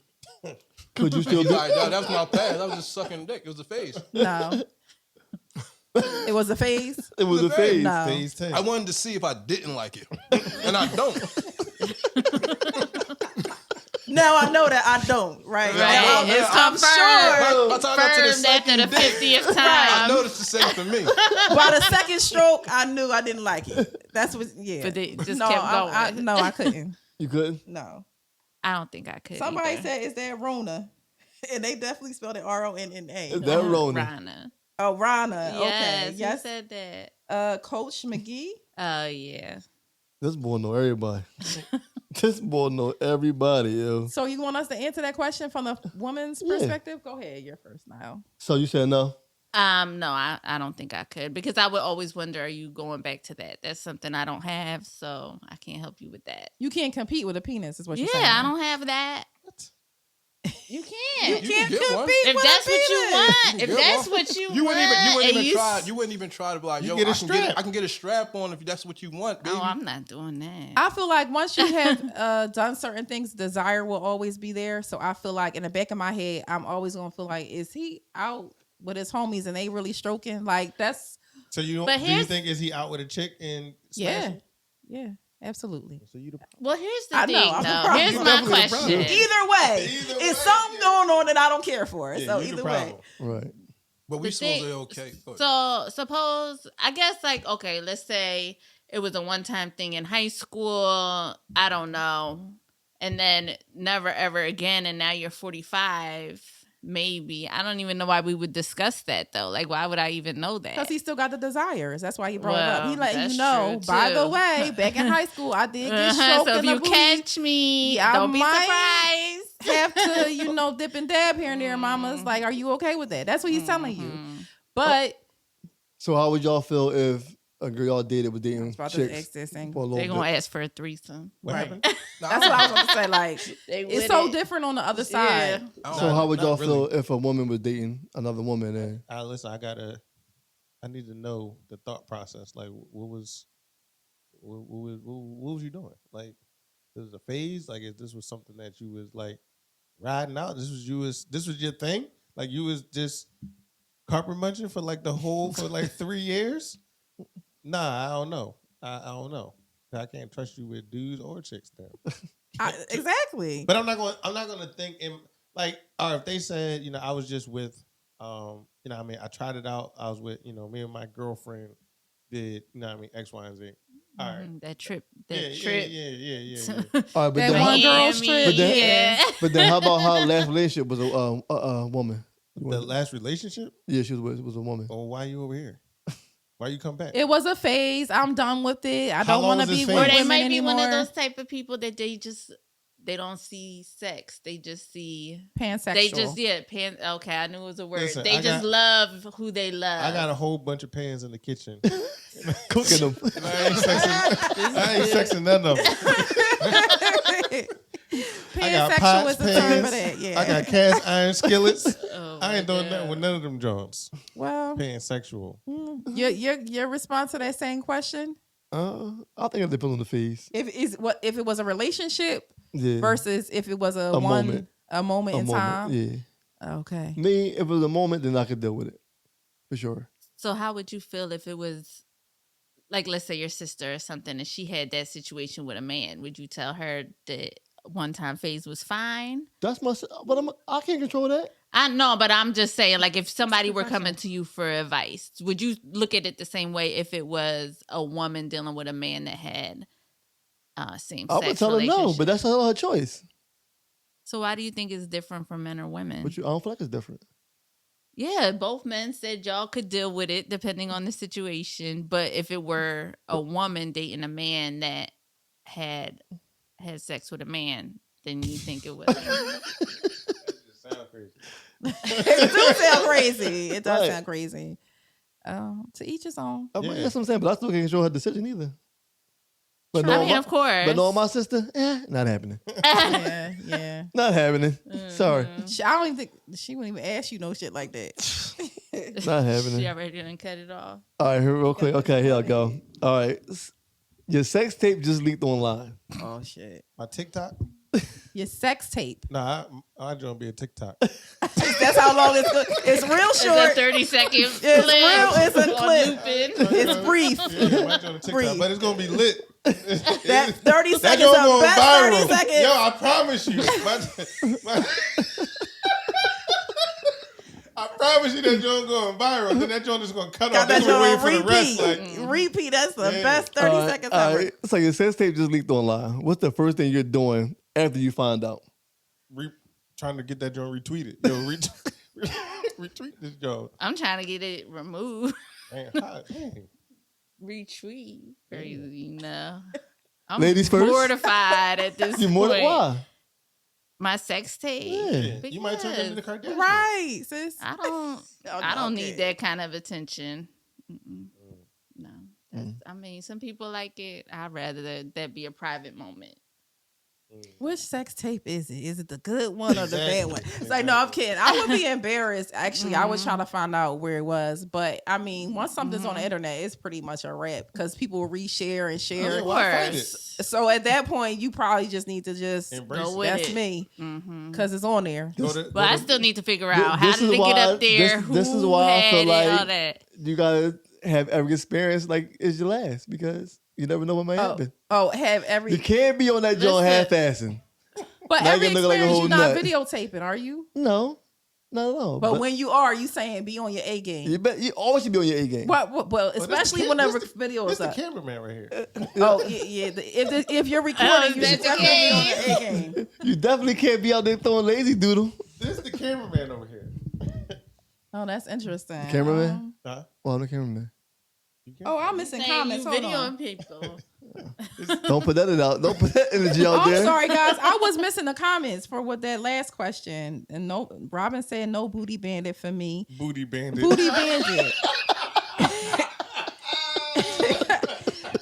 could you still he's be? like, that was my past. I was just sucking dick. It was a phase. No. It was a phase. It was a phase. No. Phase 10. I wanted to see if I didn't like it, and I don't. Now I know that I don't. Right. Right. Now It's I'm sure By the time I got to the Confirmed after the second dick, 50th I time. noticed the same for me. by the second stroke, I knew I didn't like it. That's what. Yeah. But they just no, kept going. no, I couldn't. You couldn't? No. I don't think I could. Somebody either. said, "Is that Rona?" And they definitely spelled it RONNA. Is that Rona? Rana. Oh, Rana. Yes, Okay. you Yes. said that. Coach McGee. Oh yeah. This boy know everybody. This boy know everybody, yo. So you want us to answer that question from the woman's Yeah. perspective? Go ahead. You're first now. So you said no? No, I don't think I could because I would always wonder, are you going back to that? That's something I don't have, so I can't help you with that. You can't compete with a penis, is what you're Yeah, saying. I don't have that. You You can't. can't get one. compete If with that's a what you penis. want, You if get that's one. what you You want, wouldn't and even try. You wouldn't even try to be like, You yo, get a I can strap. I can get a strap on if that's what you want, baby. Oh, I'm not doing that. I feel like once you have done certain things, desire will always be there. So I feel like in the back of my head, I'm always gonna feel like, is he out with his homies and they really stroking? Like that's So you don't? But Do you here's- think is he out with a chick and yeah, absolutely. So you the Well, here's the I thing, know, I'm the though. problem. Here's You're my definitely the problem. question. Either way, Either it's way, something yeah. going on that I don't care for. Yeah, so you the either way, problem. Right. But we The supposed thing- to okay. Go ahead. So suppose, I guess, like, okay, let's say it was a one-time thing in high school. I don't know, and then never ever again. And now you're 45. Maybe. I don't even know why we would discuss that though. Like, why would I even know that? because he still got the desires. That's why he brought it up. He Well, letting that's you know. true, By the too. way, back in high school, I did get stroked So if in the you booty. catch me, I don't be might surprised. Have to, dip and dab here and there, mamas. Like, are you okay with that? That's what he's telling you. But So how would y'all feel if a girl y'all dated was I dating was about to chicks ask this thing. for a They're little gonna bit? ask for a threesome. What Right. happened? That's what I was going to say. Like, They it's with so it. different on the other side. Yeah. So how would Not y'all really. feel if a woman was dating another woman and Listen, I need to know the thought process. Like, what was you doing? Like, this was a phase. Like, if this was something that you was like riding out, this was your thing. Like, you was just carpet munching for like for like 3 years. Nah, I don't know. I don't know. I can't trust you with dudes or chicks then. Exactly. But I'm not going to think in like, or if they said, I was just with, I tried it out. I was with, me and my girlfriend did, X, Y, and Z. All right. That trip. Yeah. all right, but That then one how, girl's trip. But then- yeah. but then how about her last relationship was a woman? The last relationship? Yeah, she was a woman. Oh, why you over here? Why you come back? It was a phase. I'm done with it. I How don't long want to is be this with phase? Or they women might be anymore. one of those type of people that they don't see sex. They just see Pansexual. They just okay, I knew it was a word. Listen, they I just got- love who they love. I got a whole bunch of pans in the kitchen. Cooking them. I ain't sexing none of them. I got Pansexual pots, is the term pans. for that. Yeah. I got cast iron skillets. Oh, I ain't doing my nothing with God. none of them Johns. Well, Pansexual. your response to that same question, I think it depends on the phase. if it was a relationship Yeah. versus if it was a moment. in time. Yeah. Okay. Me, if it was a moment, then I could deal with it. For sure. So how would you feel if it was like, let's say your sister or something and she had that situation with a man? Would you tell her that, one-time phase was fine. That's my. But I can't control that. I know, but I'm just saying, like, if somebody were professional. coming to you for advice, would you look at it the same way if it was a woman dealing with a man that had same I sex would tell her no, relationship? but that's her choice. So why do you think it's different for men or women? But I don't feel like it's different. Yeah, both men said y'all could deal with it depending on the situation. But if it were a woman dating a man that had sex with a man, then you think it would. Sound crazy. It does sound crazy. It does Right. sound crazy. To each his own. I mean, Yeah. that's what I'm saying. But I still can't control her decision either. But I mean, of course. But no, my sister, not happening. Yeah. Not happening. Sorry, I don't even think she wouldn't even ask you no shit like that. not She happening. already done cut it off. All right, here real quick. Okay, here I go. All right, your sex tape just leaked online. Oh shit. My TikTok? Your sex tape. Nah, I don't be a TikTok. That's how long it's good. It's real It's a short. 30-second clip. It's a on clip. looping. It's brief. Yeah, I join a TikTok, Brief. but it's gonna be lit. That 30 That seconds joint of going best viral. 30 seconds. Yo, I promise you. I promise you that joint going viral. Then that joint is gonna cut Got off. that That's what we're joint waiting on for the rest. repeat. Like, Repeat. That's the Yeah. best 30 All right, seconds all ever. right. So your sex tape just leaked online. What's the first thing you're doing after you find out? trying to get that joint retweeted. Yo, retweet this joint. I'm trying to get it removed. Man, hot, dang. Retweet. Crazy. No. I'm Ladies first? mortified at this You more point. why? My sex tape. Yeah. You might turn into the Because Kardashians. Right, sis. I don't. I don't need that kind of attention. Mm-mm. No. I mean, some people like it. I'd rather that be a private moment. Which sex tape is it? Is it the good one or the bad Exactly. one? It's like, no, I'm kidding. I would be embarrassed. Actually, I was trying to find out where it was. But I mean, once something's on the internet, it's pretty much a wrap because people will reshare and share. Yeah, why fight it? So at that point, you probably just need to just Embrace Go it. with that's it. me Mm-hmm. because it's on there. But I still need to figure out how This did is it why- get up there? this is Who why I had feel it? like- All that. You gotta have every experience like it's your last because you never know what might happen. Oh, have every. You can't be on that joint Listen. half-assing. But Now you every gonna look like a experience, whole you're not nut. videotaping, are you? No, no. But when you are, you saying be on your A game. you always should be on your A game. Well, especially whenever video This is the up. cameraman right here. Oh yeah. If you're recording, you that's should the definitely be on your A game. You definitely can't be out there throwing lazy doodle. This is the cameraman over here. Oh, that's interesting. Cameraman? Huh? Well, I'm the cameraman. You can't- Oh, I'm missing Saying comments. you Hold videoing on. people. Don't put that out. Don't put that energy out Oh, there. I'm sorry, guys. I was missing the comments for what that last question. And no, Robin said no booty bandit for me. Booty bandit. Booty bandit.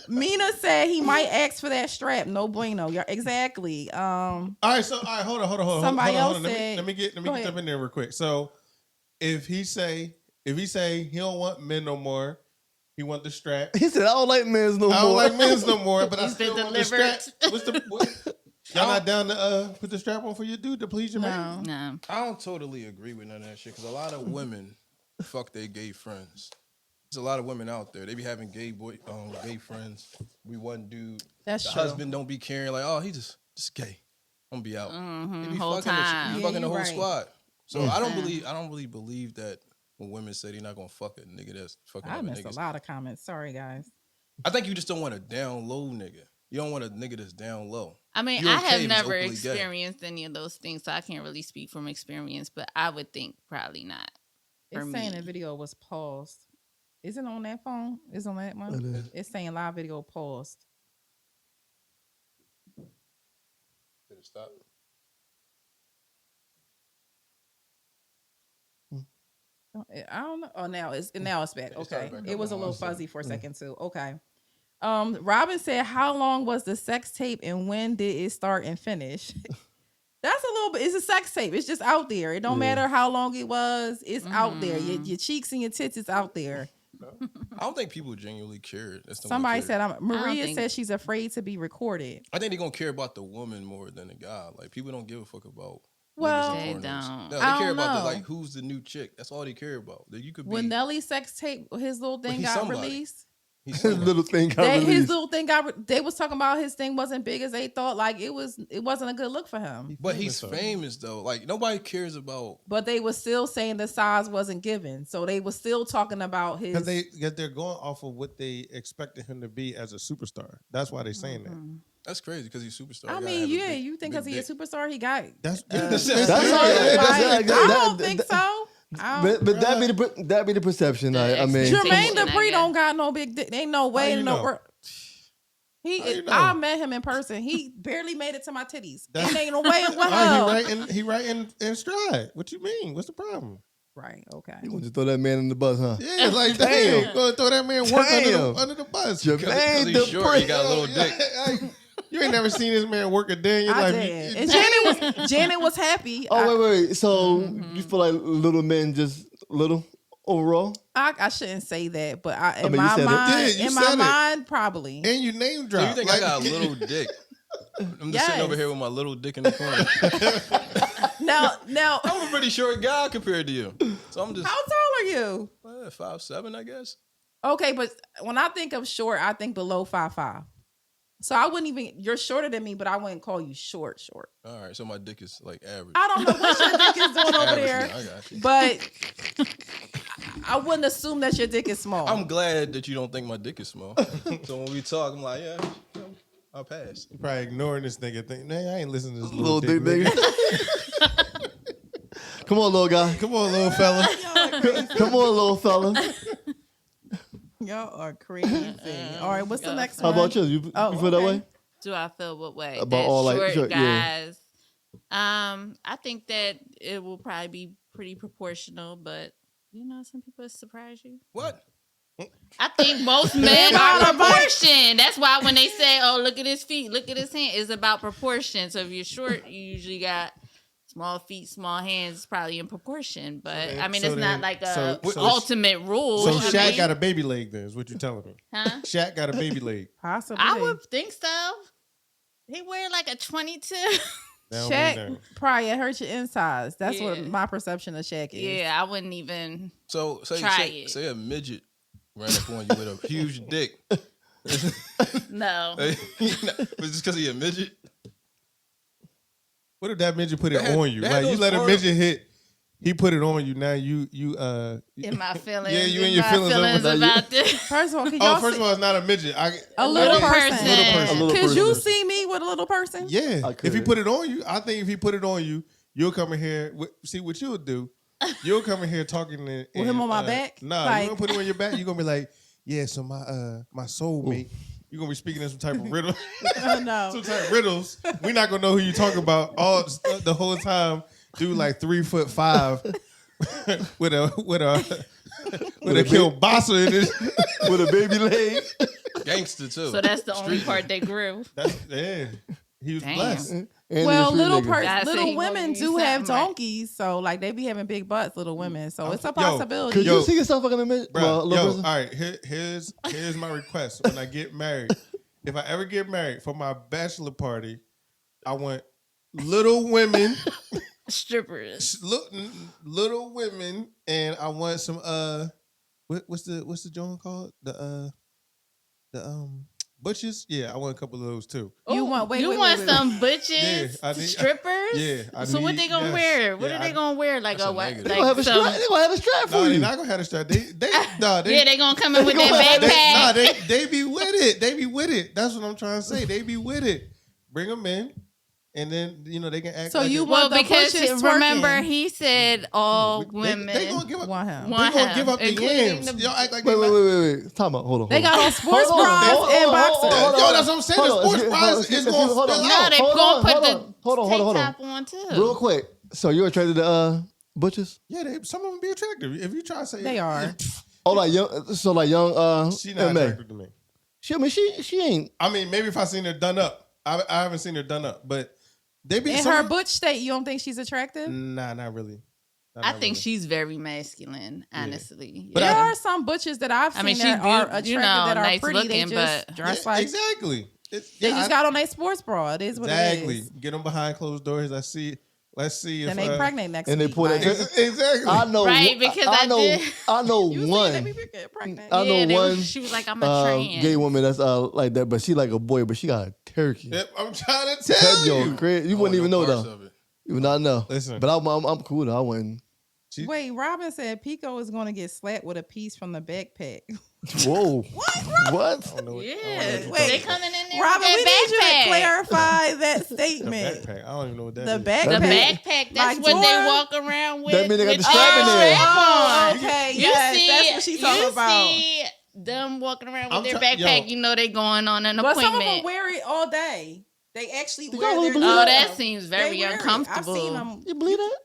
Mina said he might ask for that strap. No bueno. Yeah, exactly. All right, hold on. Somebody hold on. else Let said- me get Go jump ahead. in there real quick. So if he say he don't want men no more, he want the strap. He said, I don't like men's no more. I don't like men's no more, but I He's been still want the delivered. strap. Y'all not down to put the strap on for your dude to please your man? No. No. I don't totally agree with none of that shit because a lot of women fuck their gay friends. There's a lot of women out there. They be having gay friends. We one dude. That's The true. husband don't be caring like, oh, he just gay. I'm gonna be out. Mhm, They be whole fucking time. The, Yeah, fucking the you whole right. squad. So I don't really believe that when women say they're not gonna fuck a nigga that's fucking I other missed a niggas. lot of comments. Sorry, guys. I think you just don't want a down low nigga. You don't want a nigga that's down low. I mean, You're I okay have if he's never openly gay. experienced any of those things, so I can't really speak from experience, but I would think probably not. For It's saying me. the video was paused. Is it on that phone? Is it on that It one? is. It's saying live video paused. Did it stop? I don't know. Oh, now it's back. It Okay, started back it up was a on little my side. fuzzy for a second too. Okay. Robin said, "How long was the sex tape, and when did it start and finish?" That's a little bit. It's a sex tape. It's just out there. It don't matter how long it was. It's out there. Your cheeks and your tits is out there. I don't think people genuinely care. That's the Somebody care. said, Maria think- said she's afraid to be recorded. I think they're gonna care about the woman more than the guy. Like people don't give a fuck about. Well, niggas They and pornos. don't. No, I they care don't about the know. like who's the new chick. That's all they care about. That you could be. When Nelly's sex tape, his little thing he's got somebody. released. He's His single. little thing got His released. little thing they was talking about his thing wasn't big as they thought. Like it wasn't a good look for him. But he's famous though. Like nobody cares about. But they were still saying the size wasn't given, so they were still talking about his. Because they're going off of what they expected him to be as a superstar. That's why they're saying that. That's crazy because he's a superstar. I You gotta mean, have a yeah, big- you think big because he's a dick. superstar, he got. That's That's I don't think so. But that be the perception. I mean, Jermaine Come on. Dupri don't got no big dick. Ain't no way you in the know? world. How you know? I met him in person. He barely made it to my titties. That's- And ain't no way in what He right in stride. What you mean? What's the problem? Right. Okay. you want to throw that man in the bus, huh? Yeah, like Damn. damn, go throw that man work Damn. under the bus. Jermaine Because he's short, he got a little dick. You ain't never seen this man work a day in your I life. did. And Janet was happy. Oh wait. So you feel like little men just little overall? I shouldn't say that, but in mean, you my said it. mind, Yeah, you in said my it. mind, probably. And you name So drop. you think like, I got a little dick? I'm just Yes. sitting over here with my little dick in the corner. Now, I'm a pretty short guy compared to you. So I'm just how tall are you? 5'7", I guess. Okay, but when I think of short, I think below 5'5". So I wouldn't even. You're shorter than me, but I wouldn't call you short. All right, so my dick is like average. I don't know what your dick is doing over Average there, now, I got you. but I wouldn't assume that your dick is small. I'm glad that you don't think my dick is small. So when we talk, I'm like, yeah, I'll pass. You probably ignoring this nigga. Think, man, I ain't listening to this Little little, dick nigga. Come on, little guy. Come on, little fella. Come on, little fella. Y'all are crazy. All right, what's the next How one? about you? You feel that okay. way? Do I feel what way? About That all, like, short short- yeah. guys. I think that it will probably be pretty proportional, but some people surprise you. What? I think most men are proportion. That's why when they say, "Oh, look at his feet, look at his hand," it's about proportion. So if you're short, you usually got small feet, small hands. It's probably in proportion, but I mean, So it's then- not like so- a so- ultimate rule. So I Shaq mean, got a baby leg then, is what you telling me. huh? Shaq got a baby leg. Possibly. I would think so. He wear like a 22. Down, Shaq down. probably hurt your insides. That's what Yeah. my perception of Shaq is. Yeah, I wouldn't even. So Try it. say a midget ran up on you with a huge dick. No. Was it just because he a midget? What if that midget put it They had- on you? they had Like you those let a photos- midget hit, he put it on you. Now you In my feelings. Yeah, you in in your my feelings over that. about this. First of all, can y'all Oh, first see of all, it's not a midget. a little person? person. A little Could you person. see me with a little person? Yeah, I if he could. put it on you, I think if he put it on you, you'll come in here. See what you'll do. You'll come in here talking With him on my back? Nah, Like- you gonna put him on your back. You are gonna be like, yeah. So my soulmate. You are gonna be speaking in some type of riddle, No. some type of riddles. We're not gonna know who you talking about all the whole time. Dude, like 3'5", with a kielbasa in his. With a baby leg. Gangster too. So that's the only part they grew. Yeah, he was Damn. blessed. And Well, the street little nigga. Gotta say little he gonna women be do have something, right? donkeys, so like they be having big butts, little women. So it's a Yo, possibility. Could Yo. you see yourself fucking a midget? Bro, Well, a little person? all right. Here's my request. When I get married, if I ever get married for my bachelor party, I want little women, Strippers. little women, and I want some what's the joint called? The butchers. Yeah, I want a couple of those too. You want wait, You wait, want wait, wait. some butches? Yeah, I need- strippers? Yeah, I So what need- they gonna yes. wear? What Yeah, are they I- gonna wear? Like That's a a what? negative. They gonna have a strap. They gonna have a strap for No, you. they're not gonna have a strap. They Yeah, they gonna come in with They that gonna- backpack. they be with it. They be with it. That's what I'm trying to say. They be with it. Bring them in, and then they can act. So like you it. Well, want the because bushes remember twerking. he said all They women gonna give up. Want him. They want gonna him, give up the including yams. the- Y'all act like Wait, they wait, not- wait, wait. Time out. Hold on. They got on sports Hold on, bras hold on, and hold on, boxers. hold on, Yo, that's what I'm saying. The hold on, sports hold on, bras is excuse gonna me, hold on. spill No, out. they Hold gonna on, put hold the on, hold on, hold on. tank top on too. Real quick. So you're attracted to butchers? Yeah, some of them be attractive. If you try to say They are. Oh, like young. So like young. she not MA. attractive to me. I mean, she ain't. I mean, maybe if I seen her done up, I haven't seen her done up, but they be In some- her butch state, you don't think she's attractive? Nah, not really. I think she's very masculine, honestly. But There I- are some butches that I've seen I mean, she's that are attractive, that are nice pretty. looking, they just but dress Yeah, like exactly. they just got on a sports bra. It is what exactly. it is. Get them behind closed doors. I see Let's see if Then they pregnant next and they week. pull that like, exactly. I know, Right, because I did. I know you see one. they be get pregnant. I know they one. she was like, I'm a trans. Gay woman that's like that, but she like a boy, but she got a turkey. Yep, I'm trying to That tell joke you. crazy. You I wouldn't even don't know parts though. of it. You would not know. Listen. But I'm cool though. I wouldn't. Wait, Robin said Pico is going to get slapped with a piece from the backpack. Whoa. What? What? I don't know what, Yeah, I don't know what you're Wait. they talking coming in there Robin, we with need that you to backpack. clarify that about. The statement. backpack. I don't even know what that The is. backpack. The That mean- backpack, that's Like what they Dora? walk around with. That mean they got with the strap in there. Oh, on. okay. You Yes, see, that's what she's talking you about. see them walking around with I'm their try- backpack, yo. you know they going on an But some of them appointment. wear it all day. They actually You wear don't their believe Oh, that? that seems very They wear it. uncomfortable. I've seen them. You believe that?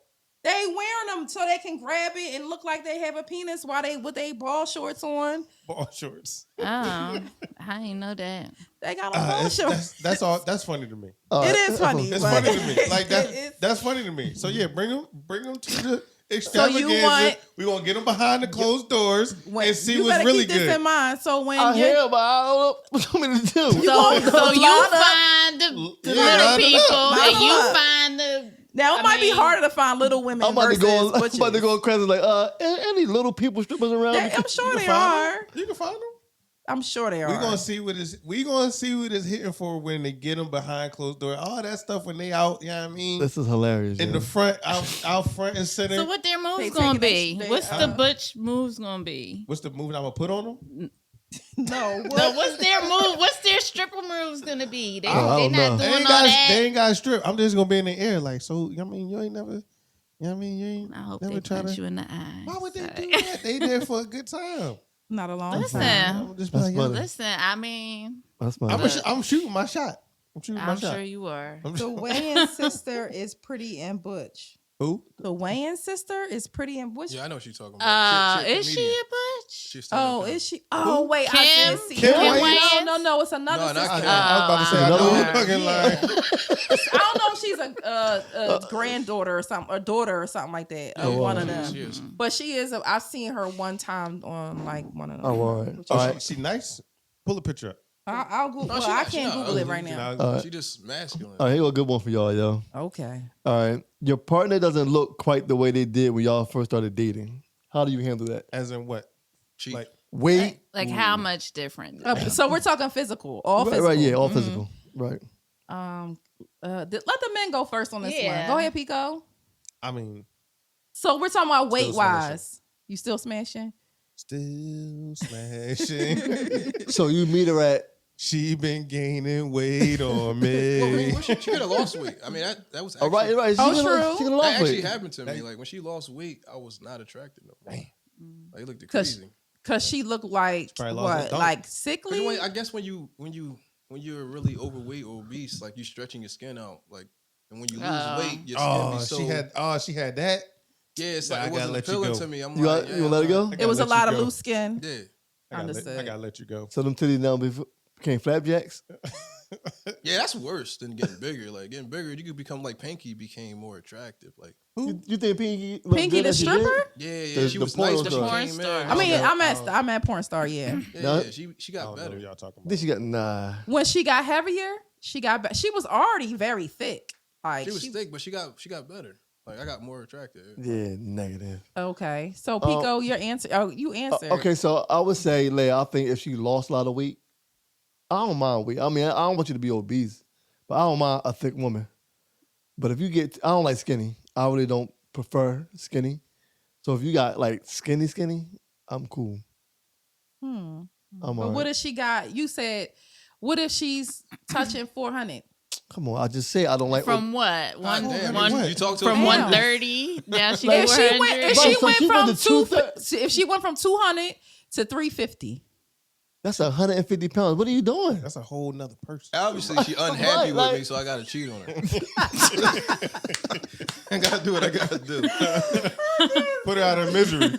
They wearing them so they can grab it and look like they have a penis while they with their ball shorts on. Ball shorts. Oh, I didn't know that. They got on ball shorts. That's all. That's funny to me. It is funny. It's but funny to me. Like it is- that's funny to me. So yeah, bring them to the So extravaganza. you want- We gonna get them behind the closed doors when, and see you what's better really keep this good. in mind. So when I you hear, but I don't know what you want me to do. So you line up. find the Yeah, little line it up. people, Line and you them up. find the. now it I might be mean- harder to find little women I'm about to versus go. I'm butches. about to go crazy. Like, any little people strippers around? I'm sure You they can find are. them. You can find them. I'm sure they are. We gonna see what is. We gonna see what is hitting for when they get them behind closed door. All that stuff when they out. You know what I mean? This is hilarious. In yo. the front, out front and center. So what their moves They gonna taking be? they- What's the butch moves gonna be? What's the move I'm gonna put on them? no. What? No, what's their move? What's their stripper moves gonna be? They I they don't not know. They doing ain't all got. that. They ain't got to strip. I'm just gonna be in the air like so. I mean, you ain't never. You know what I mean? You ain't I hope never they try punch to. you in the eye. Why would they Sorry. do that? They there for a good time. Not a long Listen. time. I'm just be That's like, yo, funny. Listen, I mean, That's my. I'm shooting my shot. I'm shooting my I'm shot. sure you are. I'm The shooting- Wayans sister is pretty and butch. Who? The Wayans sister is pretty and butch. Yeah, I know what you're talking about. She a Is she comedian. a butch? She's stand-up Oh, comedy. is she? Oh, wait, I Kim? did see Kim her. Wayans? No, it's another No, not sister. Kim. I was about to say I know Another who one? you fucking like. I don't know if she's a granddaughter or something, a daughter or something like that. Oh, One wow. of them. She is. But she is. I've seen her one time on like one of them. Oh, all right. Which All is- right. She nice. Pull a picture up. I'll Google. No, Well, she I not- she can't not Google it ugly. right now. All right. She just masculine. All right, here go a good one for y'all, yo. Okay. All right. Your partner doesn't look quite the way they did when y'all first started dating. How do you handle that? As in what? Cheap. Like Weight? Like how much different? So we're talking physical, all Right, physical. right, yeah, all Mhm. physical. Right. Let the men go first on this Yeah. one. Go ahead, Pico. I mean, So we're talking about weight Still wise. You still smashing? still smashing. So you meet her at She been gaining weight on Well, I me. mean, she could have lost weight. I mean, that was oh, actually, right. She Oh, gonna- true. She gonna that lose actually weight. happened to me. Hey. Like when she lost weight, I was not attracted no more. Damn. Like it looked 'Cause- crazy. Cause she looked like Probably lost her what? dunk. Like 'Cause sickly? I guess when you're really overweight or obese, like you stretching your skin out, like, and when you lose Oh. weight, your skin be so. she had that. Yeah, it's Nah, I like it gotta wasn't let you appealing go. to me. I'm You like, got- yeah, you wanna let it go? I It gotta was a let you lot of go. loose skin. Yeah. I Understood. gotta let you go. So them titties now became flapjacks? Yeah, that's worse than getting bigger. Like getting bigger, you could become like Pinky became more attractive. Like You think Pinky looked Pinky good the as she did? stripper? yeah, The- she the was porn nice when she star. came Porn in. star. I mean, Okay. I'm at porn star, yeah. Yeah, No. she I got don't know better. what y'all talking Then about. she got nah. When she got heavier, she was already very thick. Like She was thick, but she got better. Like I got more attractive. Yeah, negative. Okay. So Pico, your answer. Oh, you answered. Okay, so I would say, Leia, I think if she lost a lot of weight, I don't mind weight. I mean, I don't want you to be obese, but I don't mind a thick woman. But if you I don't like skinny. I really don't prefer skinny. So if you got like skinny, I'm cool. I'm But all what right. if she got? You said, what if she's touching 400? Come on, I just say I don't like. From what? One, Damn, one you talk to from a Damn. 130 down she Like, If she went, 400. if Right, she so went she from went to if she went from 200 to 350. That's 150 pounds. What are you doing? That's a whole nother person. Obviously, she unhappy Right, with like- me, so I gotta cheat on her. I gotta do what I gotta do. Put her out of misery.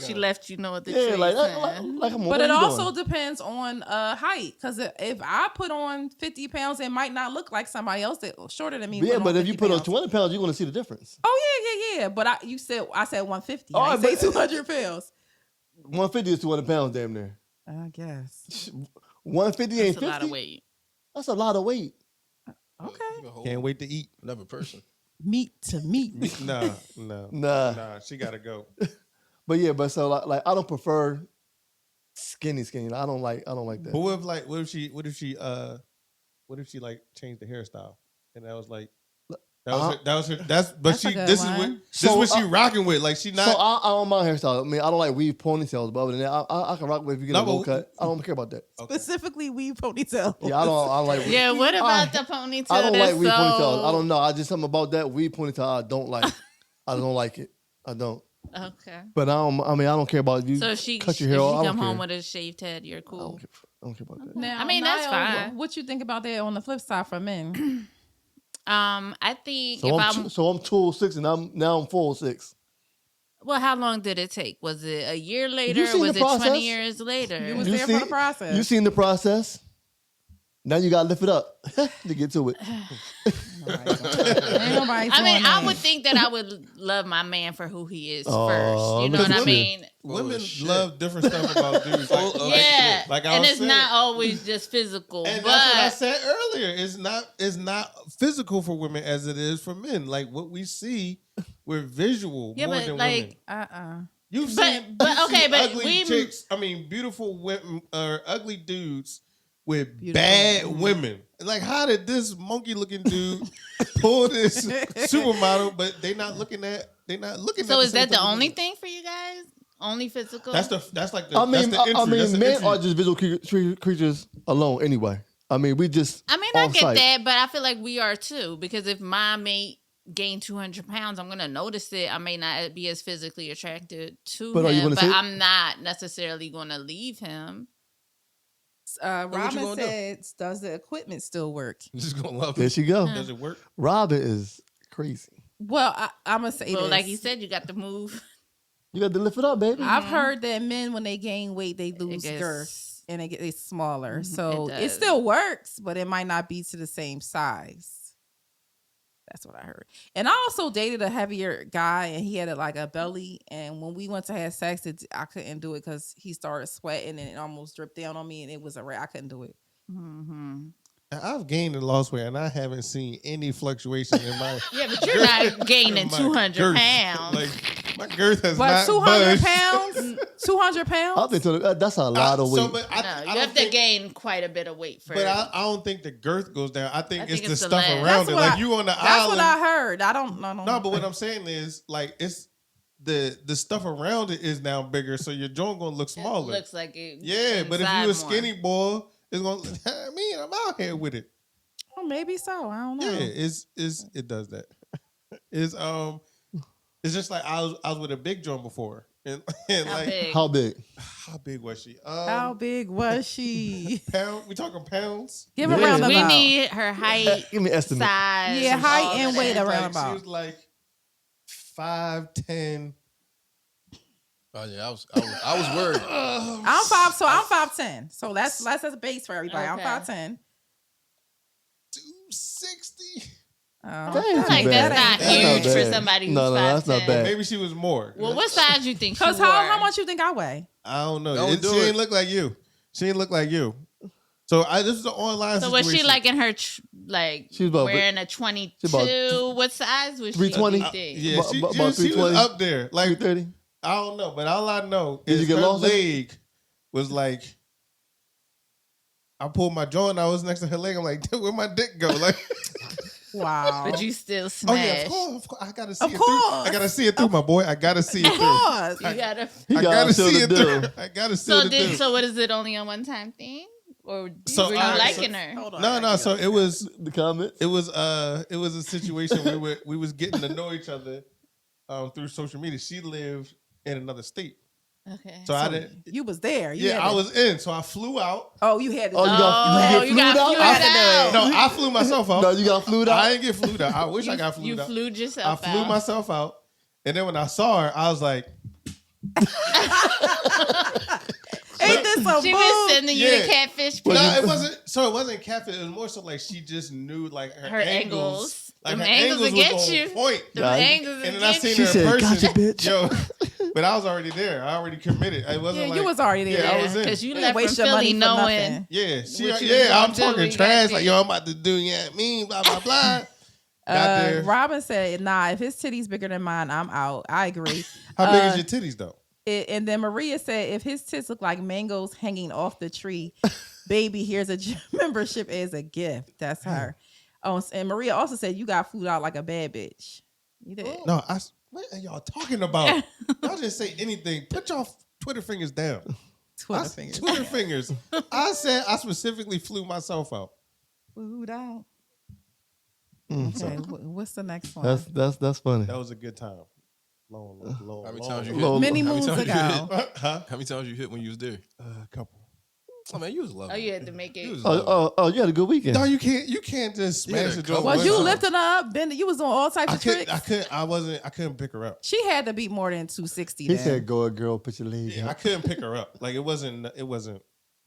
She left you know what the Yeah, truth like, is. come on. But what it are you also doing? depends on height. Because if I put on 50 pounds, it might not look like somebody else that shorter than me. Yeah, put but if 50 you put on pounds. 20 pounds, you're gonna see the difference. Oh yeah. But I said 150. Oh, I didn't say but- 200 pounds. 150 is 200 pounds, damn near. I guess. 150 ain't That's a 50. lot of weight. That's a lot of weight. Okay. You a whole Can't wait to eat. Another person. meat to meat. Nah. She gotta go. But yeah, but so like I don't prefer skinny. I don't like that. But what if she like changed the hairstyle and that was like. That was her. That's That's a good one. This is what she rocking with. Like she not. So I don't mind hairstyle. I mean, I don't like weave ponytails, but other than that, I can rock with if you get a low cut. I don't care about that. Okay. Specifically, weave ponytail. Yeah, I don't like. Yeah, what about the ponytail? I don't like weave so... ponytails. I don't know. I just something about that weave ponytail. I don't like. I don't like it. I don't. Okay. But I don't care about you. So if she cut your hair if off. she I come don't home care. with a shaved head, you're cool. I don't care about that. Now, I mean, that's Niall, fine. What you think about that on the flip side for men? I think So if I'm 206 and I'm 406. well, how long did it take? Was it a year later? seen Was the it 20 process? years later? You was there for the process. You seen the process. Now you gotta lift it up to get to it. Ain't nobody I mean, doing I that. would think that I would love my man for who he is Oh, first. You know what I listen. mean? Women shit. love different stuff about dudes. Yeah. Like I and was it's saying. not always just physical. And but that's what I said earlier. It's not physical for women as it is for men. Like what we see, we're visual Yeah, more but than like, women. You've but- seen, but you've seen okay, but ugly we- chicks. I mean, beautiful women or ugly dudes with Beautiful bad women. women. Like, how did this monkey-looking dude pull this supermodel? But they not looking at. so is that the same only thing? thing for you guys? Only physical? That's like the. I mean, that's the entry. That's the men entry. are just visual creatures alone. Anyway, I mean, we just. I mean, I off get site. that, but I feel like we are too. Because if my mate gained 200 pounds, I'm gonna notice it. I may not be as physically attracted to But are you him, gonna but say- I'm not necessarily gonna leave him. what you Robin gonna do? said, "Does the equipment still work?" You just gonna love There it. she go. Does it work? Robin is crazy. Well, I'm gonna say Well, this. like you said, you got to move. You got to lift it up, baby. I've heard that men, when they gain weight, they lose gets- girth and it's smaller. Mhm, So it it does. still works, but it might not be to the same size. That's what I heard. And I also dated a heavier guy, and he had like a belly. And when we went to have sex, I couldn't do it because he started sweating and it almost dripped down on me, and it was I couldn't do it. Mm-hmm. I've gained and lost weight, and I haven't seen any fluctuation in my. Yeah, but you're not gaining my 200 girth. pounds. Like my girth has But not 200 budged. pounds, 200 I pounds. think that's a lot of weight. So, but I, no, I you don't have to think, gain quite a bit of weight first. But I don't think the girth goes down. I think it's the it's the stuff leg. around That's it. what Like I- you on the That's island. what I heard. I don't know. No, but what I'm saying is like it's the stuff around it is now bigger, so your joint gonna look it smaller. looks like it. Yeah, but if inside you a more. skinny boy, it's gonna. I mean, I'm out here with it. Oh, maybe so. I don't know. Yeah, it does that. It's just like I was with a big joint before, and How like big? How big? how big was she? How big was she? Pound? We talking pounds? Give a Yeah. roundabout. We need her height, Give me an estimate. size. Yeah, and height all and of weight that. around Like, she about. was like 5'10". Oh yeah, I was worried. I'm 5'10". So that's a base for everybody. Okay. I'm 5'10". 260. Oh, That I ain't feel too like bad. that's not That's not huge for bad. somebody who's No, that's not 5'10". bad. Maybe she was more. Well, what size you think she Cause wore? how much you think I weigh? I don't know. Don't do She it. ain't look like you. She ain't look like you. So this is an online So situation. was she like in her She was about- wearing a 22? about What size was 320? she? Think? Yeah, she About was 320? up there. Like 330? I don't know, but all I know Did is you get her lost in it? leg was like. I pulled my joint. I was next to her leg. I'm like, dude, where my dick go? Like, Wow. But you still oh smashed. yeah, of course. I gotta see Of it course. through. I gotta see it through, my boy. I gotta see it Of through. course. You gotta. He I got gotta still see to it do. through. I gotta see So it through. so what is it? Only a one time thing, or were So, you all right, liking so- her? Hold on. No. So it was The comments? it was a situation we was getting to know each other through social media. She lived in another state, Okay. so I didn't. You was there. You Yeah, had I to- was in, so I flew out. Oh, you had to. Oh, you got you got flued flued out? out. No, I flew myself out. No, you got flued out? I didn't get flued out. I wish I got You flued out. flew I yourself flew out. myself out, and then when I saw her, I was like, Ain't this some She bull? was sending you Yeah. the catfish But no, pics. it wasn't. So it wasn't catfish. It was more so like she just knew like Her angles. angles. Like Them her angles angles will was get on you. point. Them Yeah. angles And will then I get seen She her in said, person. gotcha, bitch. Yo, but I was already there. I already committed. It wasn't Yeah, like you was already there. Yeah, I was in. because you You left from waste your money Philly for knowing. nothing. Yeah, What you yeah. I'm gonna do when talking you trash. got Like, yo, I'm about to do, yeah, me, blah blah blah. there. Robin said, "Nah, if his titties bigger than mine, I'm out." I agree. How big is your titties though? And then Maria said, "If his tits look like mangoes hanging off the tree, baby, here's a gym membership as a gift." That's her. Oh, and Maria also said, "You got food out like a bad bitch." You did. No, what are y'all talking about? Y'all just say anything. Put your Twitter fingers down. Twitter fingers. Twitter fingers. I said I specifically flew myself out. Food out. Mm. Okay, what's the next one? That's funny. That was a good time. Long. How many times you Long- hit? Many how many moons times you hit? ago. Huh? How many times you hit when you was there? A couple. Oh man, you was lovely. Oh, you had to make You it. was lovely. You had a good weekend. No, you can't just smash the door. Was one you time. lifting her up? You was doing all types of tricks. I couldn't pick her up. She had to beat more than 260. He then. said, "Go a girl, put your legs Yeah, I up." couldn't pick her up. Like it wasn't.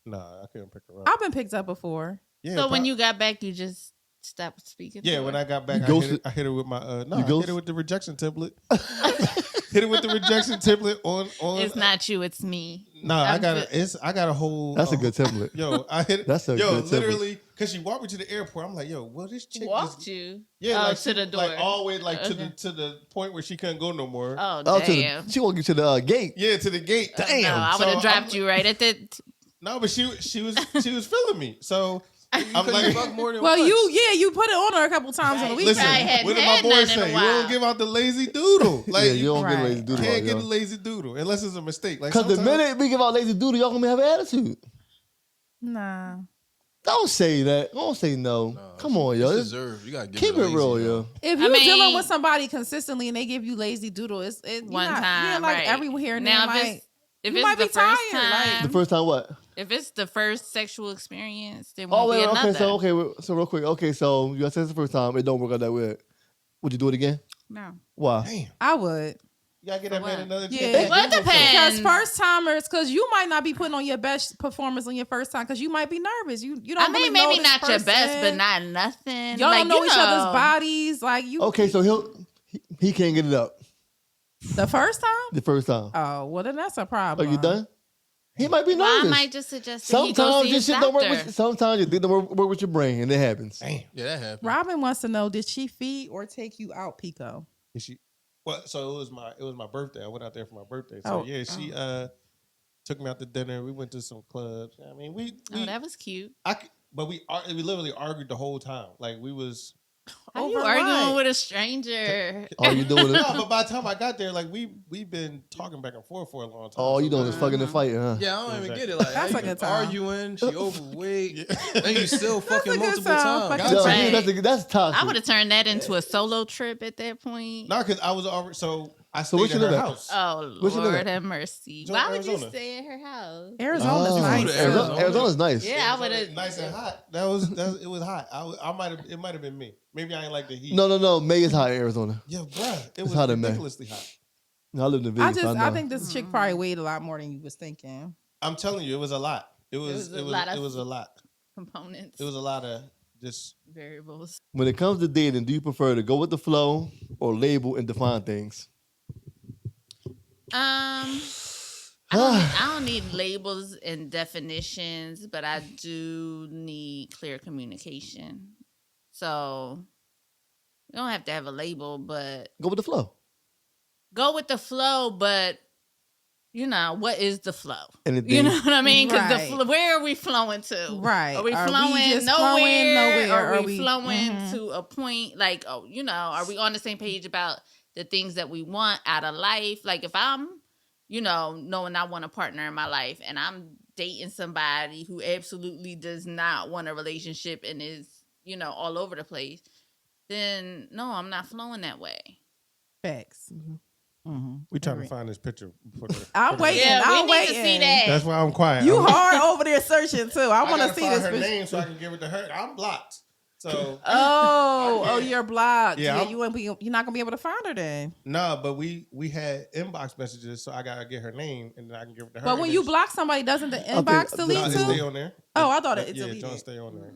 Nah, I couldn't pick her up. I've been picked up before. Yeah. So when you got back, you just stopped speaking. Yeah, to when her? I got back, You I hit her with my I You ghost- hit her with the rejection template. Hit it with the rejection template on. It's not you, it's me. No, I got a whole. That's a good template. Yo, I hit. That's a good template. literally, because she walked me to the airport. I'm like, yo, well, this chick Walked just, you. yeah, Oh, like, to the door. like all the way, like Okay. to the point where she couldn't go no more. Oh, Oh, damn. she walked you to the gate. Yeah, to the gate. No, I would So have dropped I'm you right at the. No, but she was feeling me. So I'm Couldn't like, fuck more than Well, once. you put it on her a couple times on the weekend. listen, probably hadn't what did had my boy none in a say? You while. don't give out the lazy doodle. Like Yeah, you don't get Right. lazy doodle. can't out, get yo. a lazy doodle unless it's a mistake. Like Because the sometimes- minute we give out lazy doodle, y'all gonna have an attitude. Nah. Don't say that. Don't say no. No, Come on, yo. It's It's- deserved. You gotta give Keep it it a lazy, real, yo. If I you're mean- dealing with somebody consistently and they give you lazy doodle, it's One not, time, yeah, like right. every here and Now, there. if you it's might the be first tired, like- time, The first time what? if it's the first sexual experience, there Oh, won't be wait, another. so real quick. Okay, so you got sex the first time. It don't work out that way. Would you do it again? No. Why? Damn, I would. you gotta get that man what? another chance. Yeah. Well, it Because depends. first timers, because you might not be putting on your best performance on your first time because you might be nervous. You don't I mean, really know maybe this not your best, but person. not nothing. Y'all like, don't know you each other's bodies. Like you Okay, so he can't get it up the first time? the first time. Oh, well then that's a Are problem. you done? He might be Well, I nervous. might just suggest that he go Sometimes see this his shit don't work. doctor. Sometimes you think don't work with your brain, and it happens. Damn. Yeah, that happened. Robin wants to know, did she feed or take you out, Pico? Is she? Well, so it was my birthday. I went out there for my birthday. So Oh. yeah, she took me out to dinner. We went to some clubs. I mean, we Oh, that was cute. but we literally argued the whole time. Like we was How you Over arguing what? with a stranger? All you doing is no, but by the time I got there, like we've been talking back and forth for a long time. all you doing is Uh-huh. fucking and fighting, huh? Yeah, I don't even Exactly. get it. Like, That's how a you good time. arguing, she overweight, and you still fucking a good multiple time. times. Fucking Yo, Right. that's toxic. I would have turned that into a solo trip at that point. No, because I was already I So stayed where at she her live at? house. Oh, Where's she live Lord at? have mercy. She's Why in would you Arizona. stay at her house? Arizona's Oh. nice. Arizona. Arizona's nice. Yeah, I would have. nice and hot. It was hot. It might have been me. Maybe I ain't like the heat. No. May is hot in Arizona. Yeah, bruh. It was hot in May. ridiculously hot. I lived in Vegas. I know. think this chick probably weighed a lot more than you was thinking. I'm telling you, it was a lot. It was was a lot of- it was a lot. Components, It was a lot of just variables. When it comes to dating, do you prefer to go with the flow or label and define things? I don't need labels and definitions, but I do need clear communication. So you don't have to have a label, but Go with the flow. go with the flow. But you know, what is the flow? Anything. You know what I mean? Because Right. where are we flowing to? Right. Are we Are we flowing just nowhere? flowing nowhere? Are Are we we- flowing Mhm. to a point like, oh, you know, are we on the same page about the things that we want out of life? Like if I'm, you know, knowing I want a partner in my life and I'm dating somebody who absolutely does not want a relationship and is, you know, all over the place, then no, I'm not flowing that way. Facts. Mm-hmm. we trying to find this picture. I'm waiting. Yeah, I'm we need to waiting. see that. That's why I'm quiet. You I'm, hard over there searching too. I want to gotta see find this. her bitch. name so I can give it to her. I'm blocked. So Oh, Yeah. you're blocked. Yeah, Yeah, I'm- you won't be. You're not gonna be able to find her then. no, but we had inbox messages, so I gotta get her name and then I can give it to her. But when and you then block somebody, doesn't the think- inbox no, she- delete it stay too? on there. Oh, I thought it Yeah, deleted. John stay on there.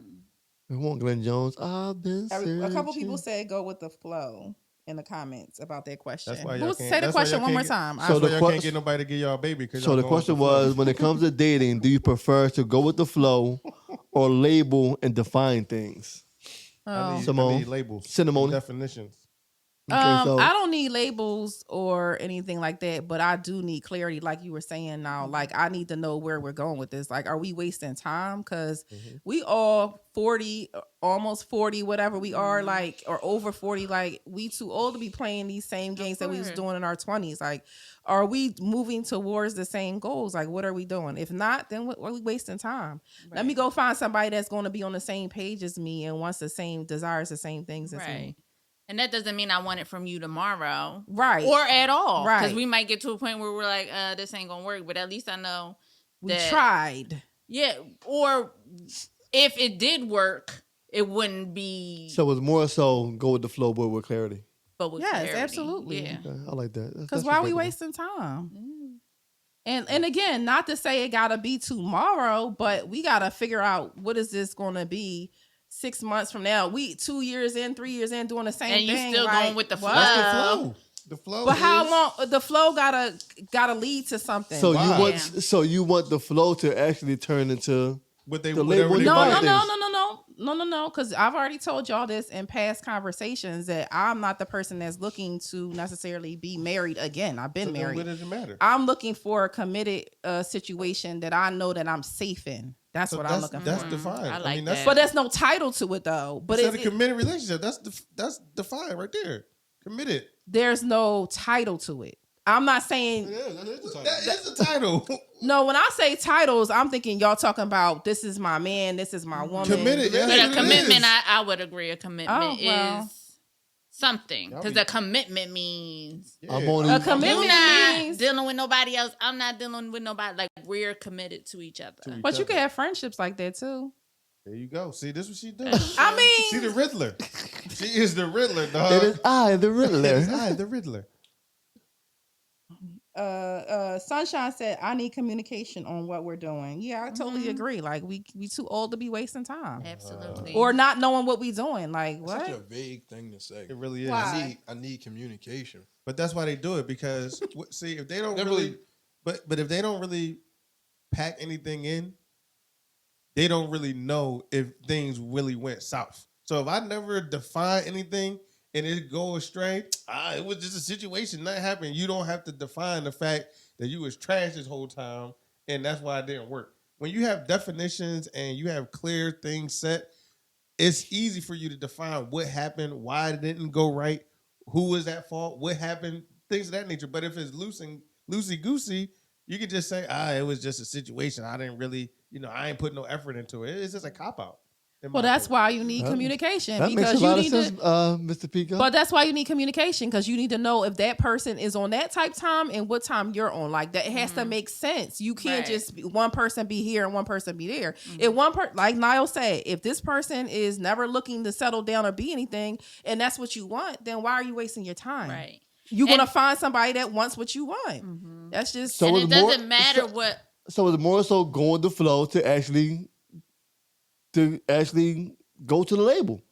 We want Glenn Jones. I've been A couple searching. people said go with the flow in the comments about that question. That's why Who y'all say can't- the that's why question y'all one more can't time? That's So why the y'all que- can't get nobody to get y'all a baby. So the question was, when it comes to dating, do you prefer to go with the flow or label and define things? Oh. I Simone. need labels, Cinnamon. definitions. Okay, so I don't need labels or anything like that, but I do need clarity, like you were saying now. Like, I need to know where we're going with this. Like, are we wasting time? Because we all 40, almost 40, whatever we are, like, or over 40, like, we too old to be playing these same games that we was course. doing in our 20s. Like, are we moving towards the same goals? Like, what are we doing? If not, then what are we wasting time? Let me go find somebody that's going to be on the same page as me and wants the same, desires the same things as me. And that doesn't mean I want it from you tomorrow. Right. Or at all. Because Right. we might get to a point where we're like, this ain't going to work. But at least I know We that, tried. Yeah. Or if it did work, it wouldn't be. So it's more so go with the flow, but with clarity. But with Yes, clarity. absolutely. Yeah. Okay, I like that. Because why are we wasting time? And again, not to say it gotta be tomorrow, but we gotta figure out what is this gonna be 6 months from now. We 2 years in, 3 years in, doing the same And thing. you still like, going with the what? That's the flow. The flow. But how is- long? The flow gotta lead to something. So Why? you want the flow to actually turn into What they the whatever label- they No, Right. want. no. Because I've already told y'all this in past conversations that I'm not the person that's looking to necessarily be married again. I've been So then married. what does it matter? I'm looking for a committed situation that I know that I'm safe in. That's So what I'm looking That's for. defined. I like that's that. But there's no title to it though. But it's a committed relationship. That's defined right there. Committed. there's no title to it. I'm not saying That is the title. no. When I say titles, I'm thinking y'all talking about this is my man, this is my woman. Committed, yeah. But It a commitment, is. I would agree, a commitment Oh, well. is something. Y'all Because be- a commitment means I'm only A commitment you're not means- dealing with nobody else. I'm not dealing with nobody. Like, we're committed to each other. But you can have friendships like that too. There you go. See, this is what she does. I mean, She the Riddler. She is the Riddler, dog. it is I, the It is Riddler. I, the Riddler. Sunshine said, I need communication on what we're doing. Yeah, I totally agree. Like we too old to be wasting time. Absolutely. Or not knowing what we doing. Like It's such a what? vague thing to say. It really is. Why? I need communication. But that's why they do it because see if they don't Never really, really- but if they don't really pack anything in, they don't really know if things really went south. So if I never define anything and it go astray, it was just a situation that happened. You don't have to define the fact that you was trash this whole time and that's why it didn't work. When you have definitions and you have clear things set, it's easy for you to define what happened, why it didn't go right, who was at fault, what happened, things of that nature. But if it's loosey goosey, you can just say, it was just a situation. I didn't really, I ain't put no effort into it. It's just a cop out. Well, that's why you need communication That makes because a lot you of need sense, to. Mr. Pico. But that's why you need communication because you need to know if that person is on that type time and what time you're on. Like that, it has to make sense. You can't Right. just one person be here and one person be there. If one person, like Niall said, if this person is never looking to settle down or be anything, and that's what you want, then why are you wasting your time? Right. You're gonna And- find somebody that wants what you want. That's just So And it's it more- doesn't matter so- what. So it's more so going with the flow to actually go to the label.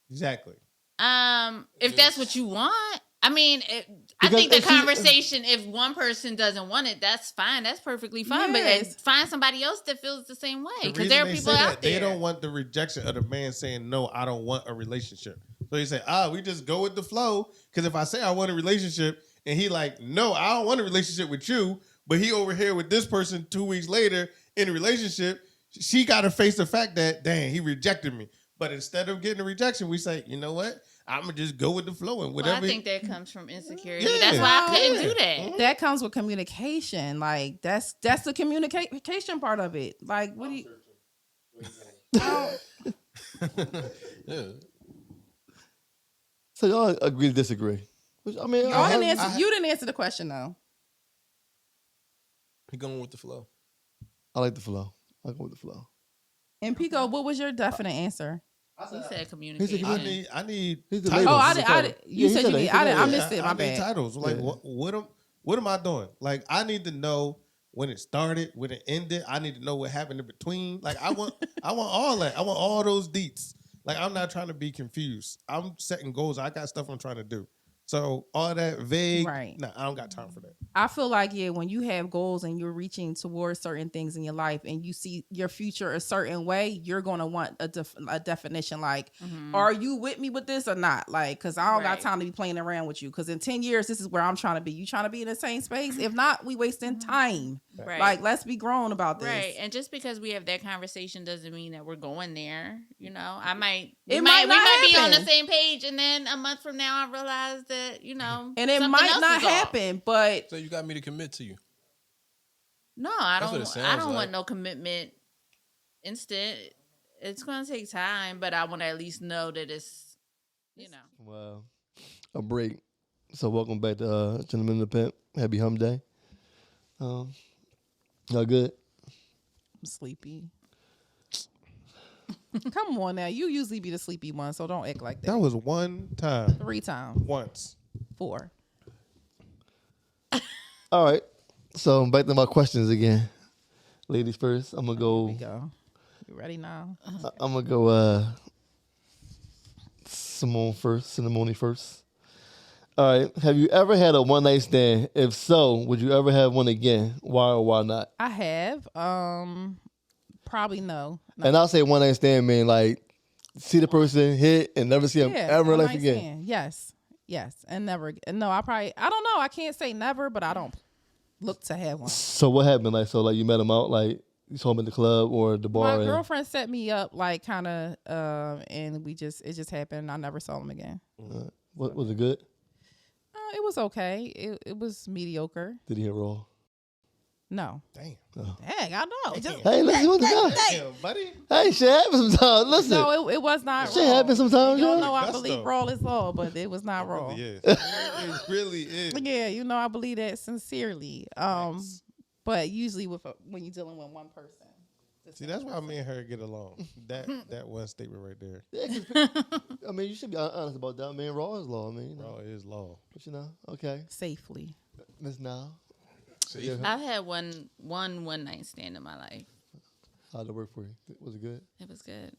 Exactly. If that's what you want, I mean, I Because think the if she- conversation, if one person doesn't want it, that's fine. That's perfectly fine. Yes. But find somebody else that feels the same way. The Because reason there are they people say out that, there. they don't want the rejection of the man saying, no, I don't want a relationship. So he say, we just go with the flow. Because if I say I want a relationship and he like, no, I don't want a relationship with you, but he over here with this person 2 weeks later in a relationship, she got to face the fact that, dang, he rejected me. But instead of getting a rejection, we say, you know what? I'm going to just go with the flow and Well, whatever. I think that comes from insecurity. Yeah. That's why I couldn't do Yeah. that. that comes with communication. Like that's the communication part of it. Like what do you? Yeah. So y'all agree to disagree. Which, I mean, Y'all didn't answer. You didn't answer the question though. He going with the flow. I like the flow. I go with the flow. And Pico, what was your definite answer? He said communication. I need He's the titles. label. Oh, He's the title. you Yeah, said he you said need. that. I He missed said it. My need bad. titles. Like Yeah. what am I doing? Like I need to know when it started, when it ended. I need to know what happened in between. Like I want all that. I want all those deets. Like I'm not trying to be confused. I'm setting goals. I got stuff I'm trying to do. So all that vague. Right. Nah, I don't got time for that. I feel like, yeah, when you have goals and you're reaching towards certain things in your life and you see your future a certain way, you're going to want a definition. Like, are you with me with this or not? Like, because I don't got Right. time to be playing around with you. Because in 10 years, this is where I'm trying to be. You trying to be in the same space? If not, we wasting time. Right. Like, let's be grown about this. Right. And just because we have that conversation doesn't mean that we're going there. You know, It we might not might be on the happen. same page, and then a month from now I realize that, you know, And it something might else not is off. happen, but So you got me to commit to you. No, I That's what don't. it sounds I don't like. want no commitment instant. It's gonna take time, but I want to at least know that it's, you know. Wow. A break. So welcome back to Gentlemen of the Pimp. Happy Hump Day. Y'all good? I'm sleepy. Come on now. You usually be the sleepy one, so don't act like that. That was one time. 3 times. Once. 4. All right. So back to my questions again. Ladies first. I'm gonna Here go. we go. You ready now? I'm gonna go. Cinnamoni first. All right. Have you ever had a one night stand? If so, would you ever have one again? Why or why not? I have. Probably no. And I'll say one night stand, man. Like see the person hit and never see them ever in one life night again. stand. Yes, and never. No, I don't know. I can't say never, but I don't look to have one. So what happened? Like so, like you met him out, like you saw him at the club or the bar. My and- girlfriend set me up, like kind of, and it just happened. I never saw him again. What was it good? It was okay. It was mediocre. Did he hit raw? No. Damn. Dang, I know. Just, Hey, listen, what the hell? Damn, buddy. Hey, shit happens sometimes. Listen, no, it was not shit raw. happens sometimes, You yo. know I Gusto. believe raw is law, but it was not raw. It really is. Yeah, you know I believe that sincerely. Thanks. But usually when you're dealing with one person. See, that's why me and her get along. That one statement right there. Yeah, 'cause I mean, you should be honest about that. I mean, raw is law. I mean, you know. Raw is law. But you know, okay. Safely. Miss Now, See? I've had one night stand in my life. how'd it work for you? Was it good? It was good.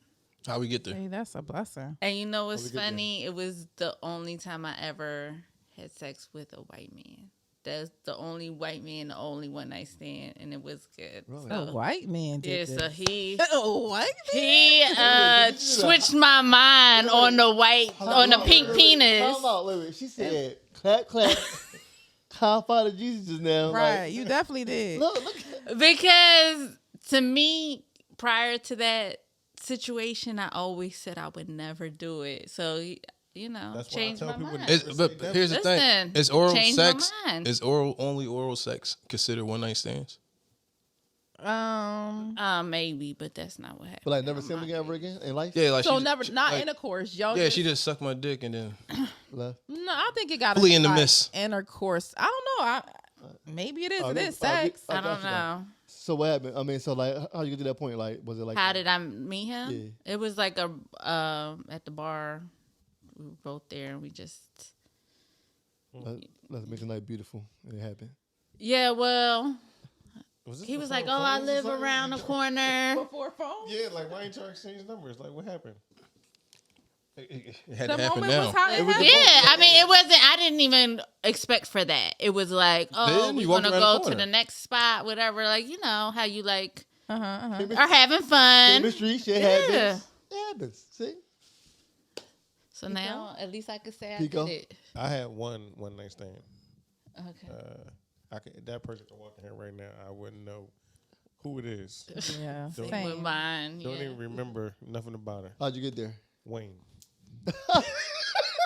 How we get there? Hey, that's a blessing. And you know what's we get funny? It was the only time I ever had sex with a white man. That's the only white man, the only one night stand, and it was good. Really? A white man Yeah, did so this. he A white he switched my mind on the pink penis. Come out, wait. She said, clap, clap. High five to Jesus just now. Right, Like, you definitely did. look. Because to me, prior to that situation, I always said I would never do it. So you know, That's why I change tell my people mind. to- But here's the Listen, thing: is oral change my sex? mind. Is only oral sex considered one night stands? Maybe, but that's not what happened. But like, never seen him again ever again in life? Yeah, like So she, never, she- not like, intercourse, yo. Yeah, she just sucked my dick and then Left. No, I think it got Flee in the like mist. intercourse. I don't know. Maybe it is. Oh, It no, is I get- sex. I got don't you, though. know. So what happened? I mean, so like, how you get to that point? Like, was it like? How did I meet him? Yeah. It was like at the bar. We were both there, and we just Let's make the night beautiful, and it happened. yeah. Well, Was this he was before like, "Oh, I phones or live something? around the corner." Before phone. Yeah, like why ain't y'all exchange numbers? Like what happened? it had The to happen moment now. was how it happened. Yeah, I mean, it wasn't. I didn't even expect for that. It was like, oh, Then we're you walked gonna around the go to corner. the next spot, whatever. Like, you know how you like Uh-huh. are having fun. Chemistry, shit Yeah. happens. It happens. See? So now, at least I could say I Pico? did it. I had one night stand. Okay. That person can walk in here right now. I wouldn't know who it is. Yeah. Don't- With Same. mine, Don't yeah. even remember nothing about her. How'd you get there? Wayne.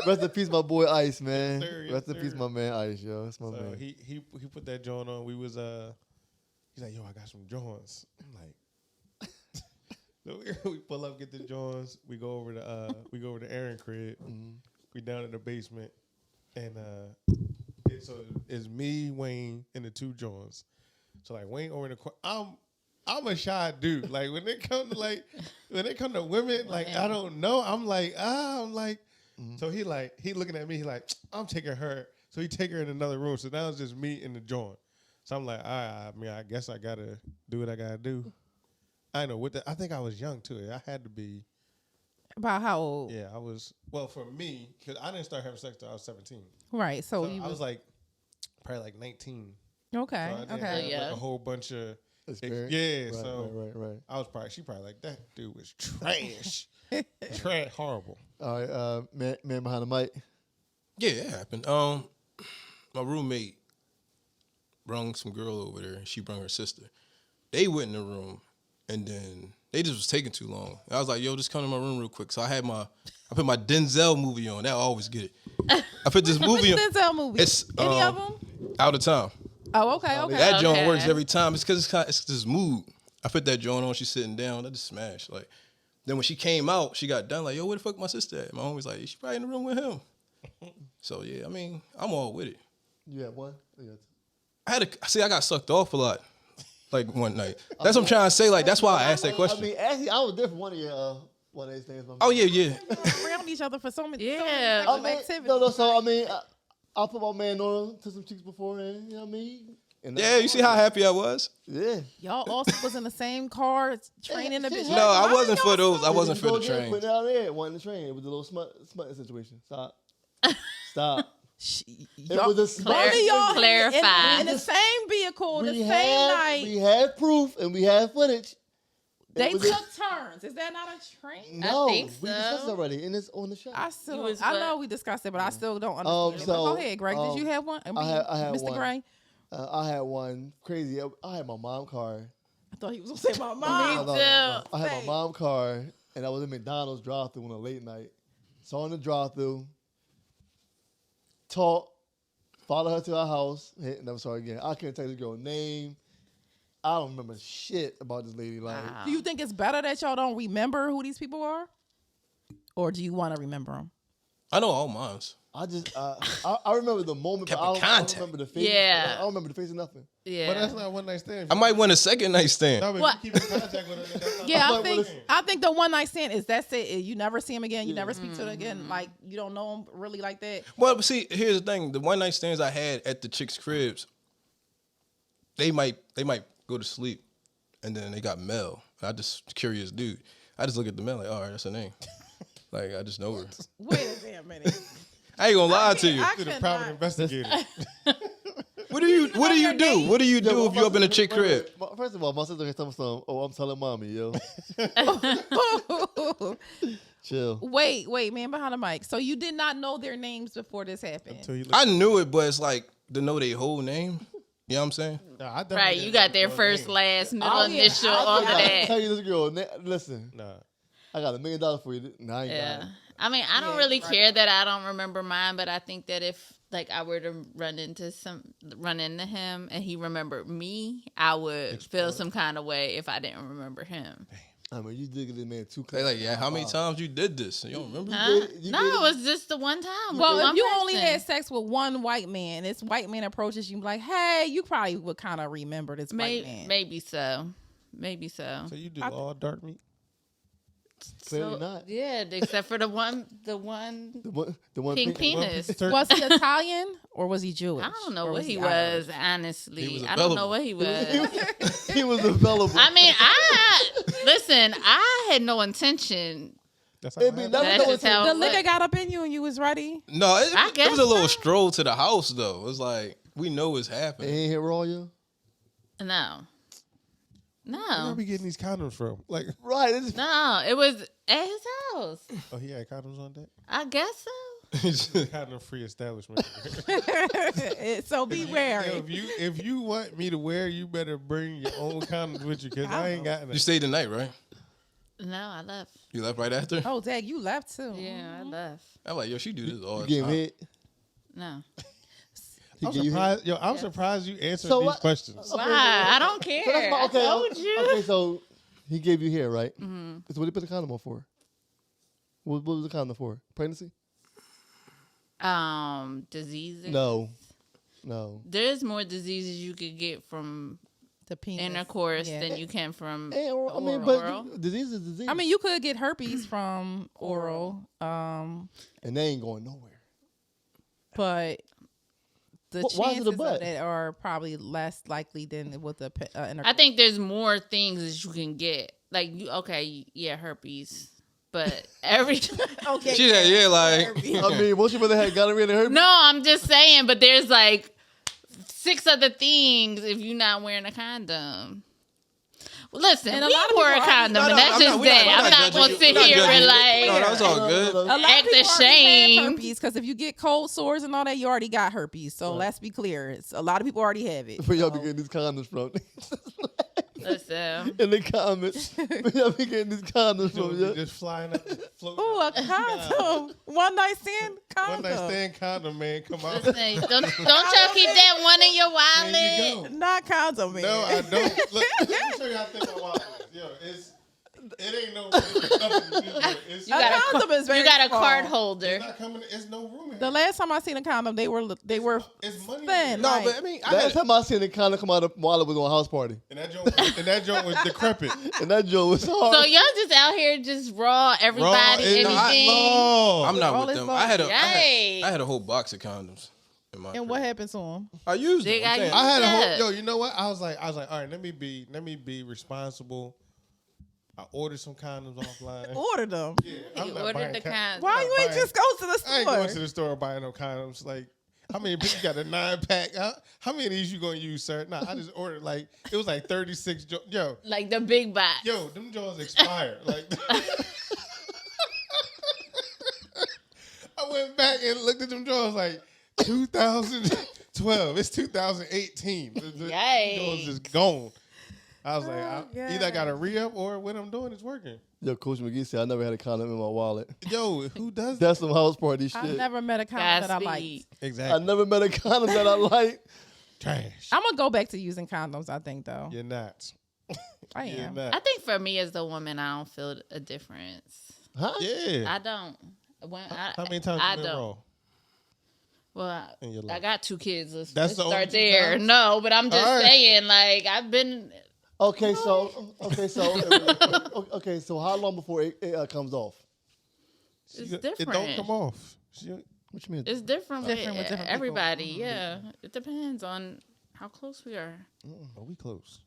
Rest in peace, my boy Ice, man. Yes, sir, yes, Rest in peace, sir. my man Ice, yo. That's my So man. he put that joint on. We was he's like, yo, I got some joints. I'm like, so we pull up, get the joints. We go over to Aaron crib. We down in the basement, and so it's me, Wayne, and the two joints. So like Wayne over in the corner. I'm a shy dude. Like when it come to women, like I don't know. I'm like. So he looking at me. He like, I'm taking her. So he take her in another room. So now it's just me in the joint. So I'm like, all right, I mean, I guess I gotta do what I gotta do. I know I think I was young too. I had to be. About how old? Yeah, I was. Well, for me, because I didn't start having sex till I was 17. Right. So So you I was like, probably like 19. Okay. So I didn't Okay. have, Yeah. like, a whole bunch of Experience. yeah. Right, So right. she probably like that dude was trash, trash, horrible. All right, man behind the mic. Yeah, it happened. My roommate brung some girl over there, and she brung her sister. They went in the room, and then they just was taking too long. I was like, "Yo, just come to my room real quick." So I put my Denzel movie on. That I always get it. I put this movie Which on. Denzel movie? It's Any of them? Out of Town. Oh, okay. Okay. That joint Okay. works every time. It's because it's this mood. I put that joint on. She's sitting down. I just smashed. Like, then when she came out, she got done. Like, yo, where the fuck my sister at? My homie's like, she probably in the room with him. So yeah, I mean, I'm all with it. You have one? You got two. I got sucked off a lot. Like one night. That's what I'm trying to say. Like, that's why I asked that question. I mean, actually, I was there for one of your one of these things. Oh yeah. Around each other for so many Yeah. so I many mean, activities. no. So I mean, I put my man on to some chicks beforehand. You know what I mean? And Yeah, you see how happy I was? Yeah. Y'all also was in the same car training the bitch. No, No, I Why wasn't y'all for those. I so- wasn't for the Put train. it out there. It wasn't the train. It was a little smut situation. Stop. It Y'all- was a smut. Both of y'all Clarify. in the same vehicle, the We same had night. proof and we had footage. They It was took turns. Is that not a train? No, think we so. discussed it already, and it's on the show. I still, was I what? know we discussed it, but I still don't understand. it. But so, go ahead, Greg. Did you have one? I had Mr. one. Gray. I had one crazy. I had my mom car. I thought he was gonna say my mom. too. I had my mom car, and I was in McDonald's drive-through on a late night. Saw in the drive-through. Talk. Followed her to her house. Never saw her again. I can't tell this girl's name. I don't remember shit about this lady. Like, Do you think it's better that y'all don't remember who these people are, or do you want to remember them? I know all mines. I just, I remember the moment, Kept but I in don't, I don't contact. remember the face. Yeah. I don't remember the face of nothing. Yeah. But that's not one night stand. I might win a second night stand. No, but What? if you keep in contact with her, that's not Yeah, one night stand. I think the one night stand is that's it. You never see him again. You never speak to him again. Like you don't know him really like that. Well, but see, here's the thing: the one night stands I had at the chicks' cribs, they might go to sleep, and then they got mail. I just curious dude. I just look at the mail like, all right, that's her name. Like I just know her. Wait a damn minute. I ain't gonna lie to you. I To the cannot- private investigator. What do you do? What do you do if you up in a chick Wait, crib? wait. First of all, my sister can tell me something. Oh, I'm telling mommy, yo. Chill. Wait, man, behind the mic. So you did not know their names before this happened? Until you look. I knew it, but it's like to know their whole name. You know what I'm saying? Nah, I definitely Right, didn't you got know their her first, name. last, middle Oh, yeah. initial, I all of forgot. that. Tell you this girl. Listen, Nah. I got $1 million for you. Nah, I ain't got Yeah. it. I mean, I don't Yeah, really right. care that I don't remember mine, but I think that if like I were to run into him and he remembered me, I would feel some kind of way if I didn't remember him. I mean, you digging this man too. They like, yeah, how many times you did this? You don't remember? Huh? you No, did it it? was just the one time. Well, with one if you only person. had sex with one white man, this white man approaches you like, hey, you probably would kind of remember this white man. maybe so. Maybe so. So you do all dark meat? Clearly not. Yeah, except for the one The one pink penis. Was he Italian or was he Jewish? I don't know Or what he Irish? was, honestly. He was I don't know available. what he was. he was available. I mean, listen, I had no intention. That's It how be I never That's know just what how The it liquor looked. got up in you and you was ready. No, I it was guess a little so. stroll to the house though. It's like we know it's They happening. ain't hit raw you. No. Where No. we getting these condoms from? Like, Right. This is, No, it was at his house. oh, he had condoms on deck? I guess so. Condom free establishment. So be wary. If you want me to wear, you better bring your own condoms with you because I ain't got You none. stayed the night, right? No, I left. You left right after? Oh, Dag, you left too. Yeah, I left. I'm like, yo, she do this all you the gave time. hit. No. He I'm gave you hit. surprised. Yo, I'm surprised you answered So these what- questions. Okay, Why? I don't So care. that's my, okay. I told you. Okay, so he gave you hair, right? Mm-hmm. So what did he put the condom on for? What was the condom for? Pregnancy? Diseases. No. There's more diseases you could get from The penis. intercourse Yeah. than you can from Hey, I mean, oral. but disease is disease. I mean, you could get herpes from oral, and they ain't going nowhere. but the Why is it a chances of butt? that are probably less likely than with the intercourse. I think there's more things that you can get. Like herpes. But every Okay. She said, yeah, like I mean, once you really had gonorrhea and herpes, No, I'm just saying, but there's like 6 other things if you're not wearing a condom. Well, listen, And a we lot of wore a people already- condom, No, and no, that's I'm just not- we're not- that. we're I'm not not judging going to you. sit We're not here judging and you. like No, that was all good. A lot Act of people already ashamed. have herpes because if you get cold sores and all that, you already got herpes. So let's be clear. A lot of people already have it. Where y'all be So- getting these condoms from? listen. In the comments. Where y'all be getting these condoms from? You Yeah? just flying up, floating. Ooh, a condom. One night stand condom. One night stand condom, man. Come on. Listen, don't y'all keep that one in your There you wallet. go. Not condom, man. No, I don't. Look, let me show you how thick my wallet is. Yo, it ain't no. It's, You got a a condom is very You got a small. card holder. it's not coming. It's no room in The here. last time I seen a condom, they were It's money. thin. No, like- but I mean, Last time I seen a condom come out of wallet was on a house party. And that joint was decrepit. And that joke was hard. So y'all just out here just raw everybody, is everything. law. I'm not All with is them. law. I had Yay. I had a whole box of condoms in my. And what crib. happened to them? I used They them. I'm got saying. I had a Yeah. whole. Yo, you know what? I was like, all right, let me be responsible. I ordered some condoms offline. Order them. Yeah, You I'm not ordered buying the condoms. Why I'm you not ain't buying- just go to the I ain't going to store? the store buying no condoms. Like, how many people got a 9-pack? How many of these you gonna use, sir? Nah, I just ordered it was like 36. Yo, Like the big box. them jaws expired. Like, I went back and looked at them jaws like 2012. It's 2018. The Yikes. jaws is gone. I was like, Oh, either I got to re-up or what I'm doing is working. Yo, Coach McGee said I never had a condom in my wallet. Yo, who does that? That's some house party I shit. never met a condom that I Godspeed. liked. I Exactly. never met a condom that I liked. Trash. I'm gonna go back to using condoms. I think though. You're not. I You're am. not. I think for me as a woman, I don't feel a difference. Huh? Yeah. I don't. How many times I you been don't. wrong? Well, in your I life? got 2 kids. Let's That's the only start 2 there. times? No, but I'm just All right. saying, like, I've been. Okay, so how long before it comes off? It's It different. don't come off. What you mean? It's different, Different with with different everybody. Yeah, it depends on how close we are. Oh, we close.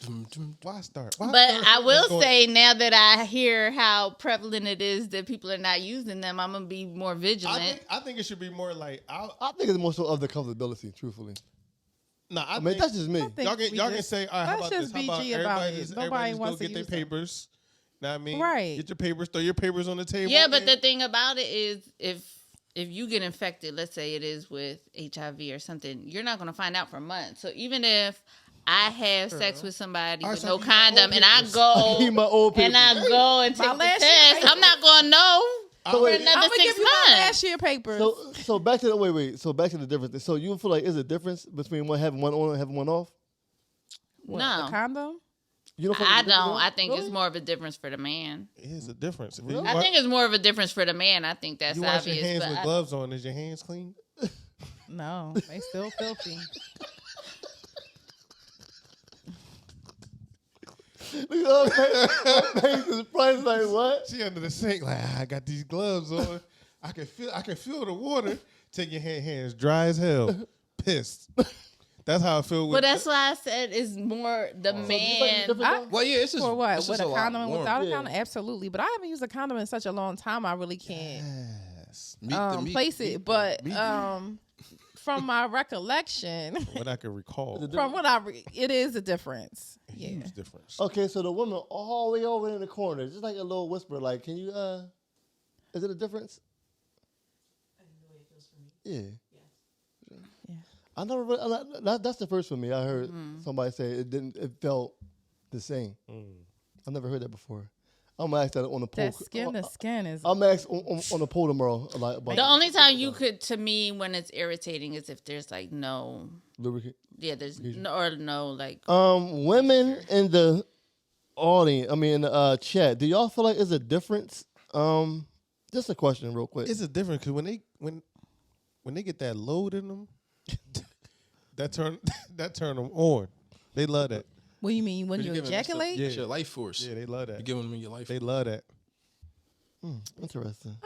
Dum, dum. Why start? But I will say now that I hear how prevalent it is that people are not using them, I'm gonna be more vigilant. I think it should be more like I think it's more so of the comfortability, truthfully. I I mean, think that's just me. I think y'all can we y'all can just- say, all right, how let's about just this? How about BG about everybody it. just, Nobody everybody just wants go to get their use them. papers? Know what I mean? Right. Get your papers, throw your papers on the table. Yeah, but and- the thing about it is, if you get infected, let's say it is with HIV or something, you're not gonna find out for months. So even if I have sex with somebody All right, with so no I need my old condom and I papers. I need go my old and I papers. go and take My the last test, year- I'm not gonna know So for wait, another I'm gonna 6 give you my months. last year papers. so back to the wait. So back to the difference. So you feel like is a difference between having one on and having one off? What, No. the condom. You don't. feel I like there's a don't. difference? I think Really? it's more of a difference for the man. it is a difference. If Really? I think it's more of a difference for the man. I think that's you wash obvious. your hands but with I- gloves on. Is your hands clean? No, they still filthy. Look at her face is price like what? She under the sink like I got these gloves on. I can feel the water. Take your hands dry as hell, pissed. That's how I feel with. But that's why I said it's more the So you think man. it's different though? Well, yeah, it's just For what? it's With just a lot condom and warmer. without a Yeah. condom? Absolutely. But I haven't used a condom in such a long time. I really can't Yes. Meat to meat. place it. But meat. from my recollection, What I can recall. from what it is a difference. Yeah. Huge difference. Okay, so the woman all the way over in the corner, just like a little whisper, like, can you is it a difference? Yeah. Yeah. I never. That's the first for me. I heard somebody say it didn't. It felt the same. I never heard that before. I'm gonna ask that on the poll. That skin to skin is. I'm gonna ask on the poll tomorrow. Like about The only time you could, to me, when it's irritating, is if there's like no, lubricant. there's no or no like. Women in the audience. I mean, in the chat. Do y'all feel like there's a difference? Just a question, real quick. It's a difference because when they get that load in them, that turn them on. They love that. What do you mean when you You're giving them ejaculate? Yeah. It's your life force. Yeah, they love You're that. giving them your life. They love that. Interesting.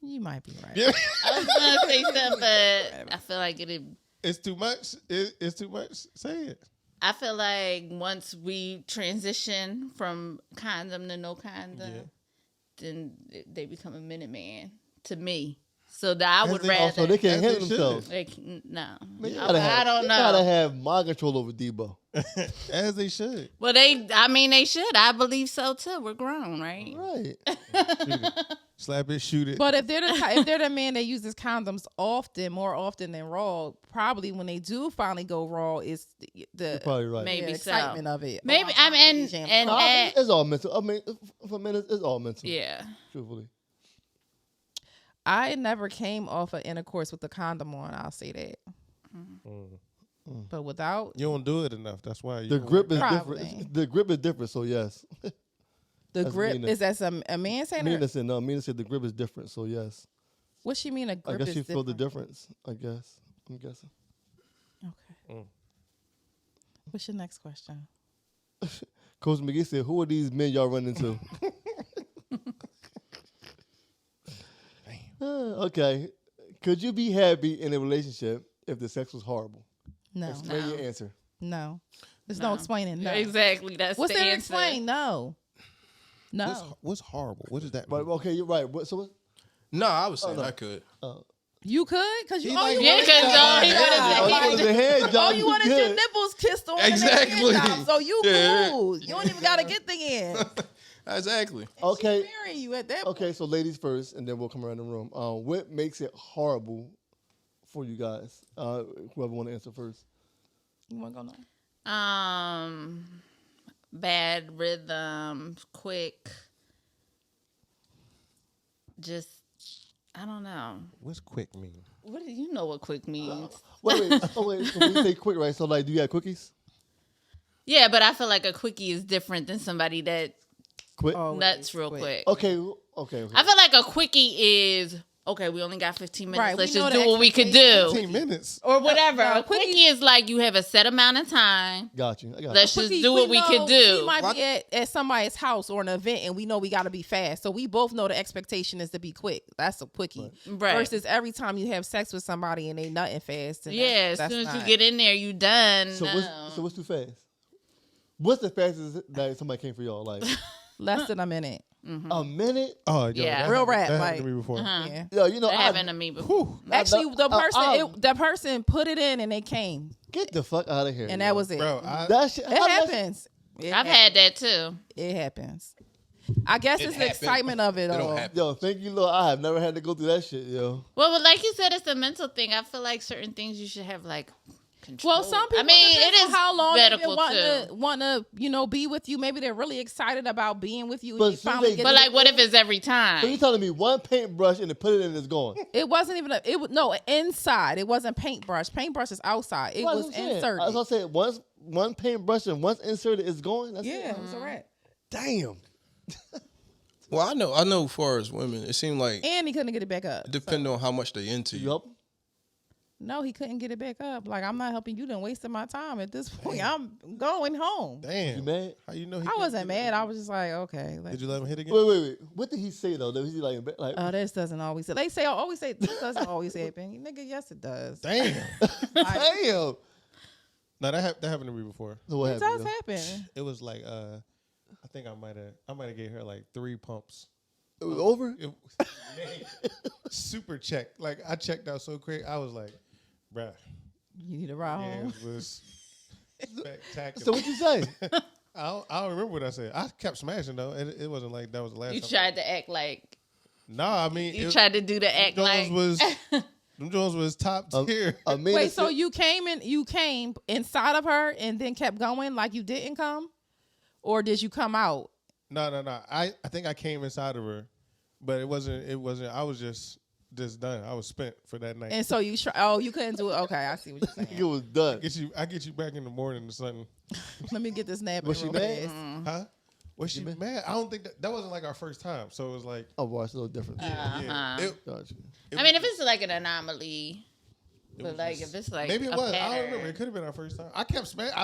You might be right. Yeah. I was gonna say something, but I feel like it. It's too much. It's too much. Say it. I feel like once we transition from condom to no condom, Yeah. then they become a minute man to me. So that I would rather. Also, they can't As handle they should. themselves. No, Man, you I, gotta I have, don't you know. gotta have mind control over Debo. As they should. Well, they should. I believe so too. We're grown, right? Right. Shoot it. Slap it, shoot it. But if they're if they're the man that uses condoms more often than raw, probably when they do finally go raw, it's the You're probably right. Maybe the so. excitement of it. Maybe I mean, and No, that, it's all mental. I mean, for men, it's all mental. yeah. Truthfully. I never came off of intercourse with the condom on. I'll say that. But without You don't do it enough. That's why you The don't grip is Probably. different. The grip is different. So yes. the That's grip, Mina. is that a man saying? Mina said no. Mina said the grip is different. So yes. What she mean? A I grip guess is she feel the different? difference. I guess. I'm guessing. Okay. What's your next question? Coach McGee said, "Who are these men y'all run into?" Okay. Could you be happy in a relationship if the sex was horrible? No, Explain your answer. no. There's no explaining. No. Exactly. That's What's the there to answer. explain? No. No. What's horrible? What does that But mean? okay, you're right. So what? No, I was saying no. I could. You could? Because you, He all like- you Yeah, wanted because was- all he Oh, you wanted wanted the hand job. all you wanted your good. nipples kissed on. and Exactly. the hand job, so you Yeah. cool. You don't even got to get the end. Exactly. Okay. She's marrying you at that point. Okay, so ladies first, and then we'll come around the room. What makes it horrible for you guys? Whoever want to answer first. You want to go now? Bad rhythm, quick. Just, I don't know. What's quick mean? What do you know what quick means? Wait. So when you say quick, right? So like, do you have quickies? Yeah, but I feel like a quickie is different than somebody that Quick. Always nuts real quick. Okay. I feel like a quickie is, okay, we only got 15 minutes. Right, we Let's know just the do what we could expectations. do. 15 minutes. Or whatever. No, A quickie is like you have a set amount of time. Got you. I got Let's you. just Quickie, do what we know could do. We might be at somebody's house or an event, and we know we got to be fast. So we both know the expectation is to be quick. That's a quickie. Right. Versus every time you have sex with somebody and they nutting fast. And Yeah, as that's soon as you not- get in there, you done. So No. what's too fast? What's the fastest that somebody came for y'all? Like less than a minute. a minute? Oh, yo, Yeah. that Real happened- rap, That like- happened to me before. Yeah. Yo, you know, That I happened to me before. Actually, the person the person put it in and they came, get the fuck out of here. and that was it. Bro, that shit. It happens. I've had that too. It happens. I guess it's the happens. excitement of it It don't all. happen. Yo, thank you, Lord. I have never had to go through that shit, yo. Well, but like you said, it's a mental thing. I feel like certain things you should have like control. Well, some people. I mean, depends it on is how long they've been medical too. want to be with you. Maybe they're really excited about being with you. But And you soon finally they- get But it. like, what if it's every So you time? telling me one paintbrush and to put it in is gone? It wasn't even inside. It wasn't paintbrush. Paintbrush is outside. It That's was what I'm saying. inserted. As I said, once one paintbrush and once inserted is gone. That's Yeah, it. it was a wrap. Damn. Well, I know. As far as women, it seemed like And he couldn't get it back up. it depended on how much they into You you. help? No, he couldn't get it back up. Like, I'm not helping you. Done wasted my time at this point. I'm going home. Damn. You mad? How you know he I can't wasn't do mad. that? I was just like, okay. Like, Did you let him hit again? Wait. What did he say though? Was he like this doesn't always. They say always say this doesn't always happen. Nigga, yes it does. Damn. damn? No, that happened to me before. So what It happened? does yo? happen. It was like I think I might have gave her like 3 pumps. It was over? It, super check. Like I checked out so quick. I was like, bruh, You need to ride yeah, home. it was spectacular. So what you say? I don't remember what I said. I kept smashing though. It wasn't like that was the last You time. tried to act like Nah, I mean you tried to do the act like. Them Jones was top tier. I mean, Wait, so you came inside of her and then kept going like you didn't come, or did you come out? No. I think I came inside of her, but it wasn't. I was just done. I was spent for that night. And so you you couldn't do it. Okay, I see what you're it saying. was done. I get you back in the morning or something. Let me get this nap. Was she real mad? fast. Huh? Was she mad? I don't think that wasn't like our first time. So it was like, Oh, boy, it's a little different. yeah. It, Gotcha. I mean, if it's like an anomaly, but was like just- if it's like maybe it a was. I pattern, don't remember. It could have been our first time. I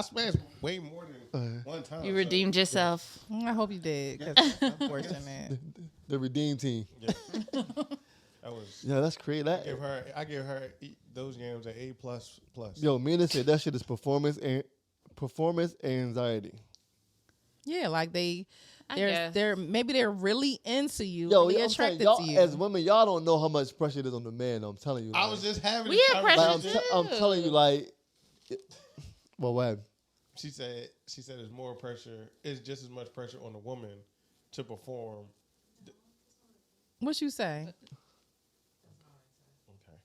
smashed way more than one time. you so- redeemed yourself. I hope you did, because it's unfortunate. The redeem team. Yeah. That was. Yeah, that's crazy. I give her those yams an A plus. Yo, Mina said that shit is performance anxiety. Yeah, like I they're guess. maybe they're really into you, Yo, really I'm saying, attracted y'all, to you. as women, y'all don't know how much pressure it is on the man. I'm telling you. I like- was just having We this have pressure conversation. I'm telling you, like, well, what? She said it's more pressure. It's just as much pressure on the woman to perform. What you say? Okay.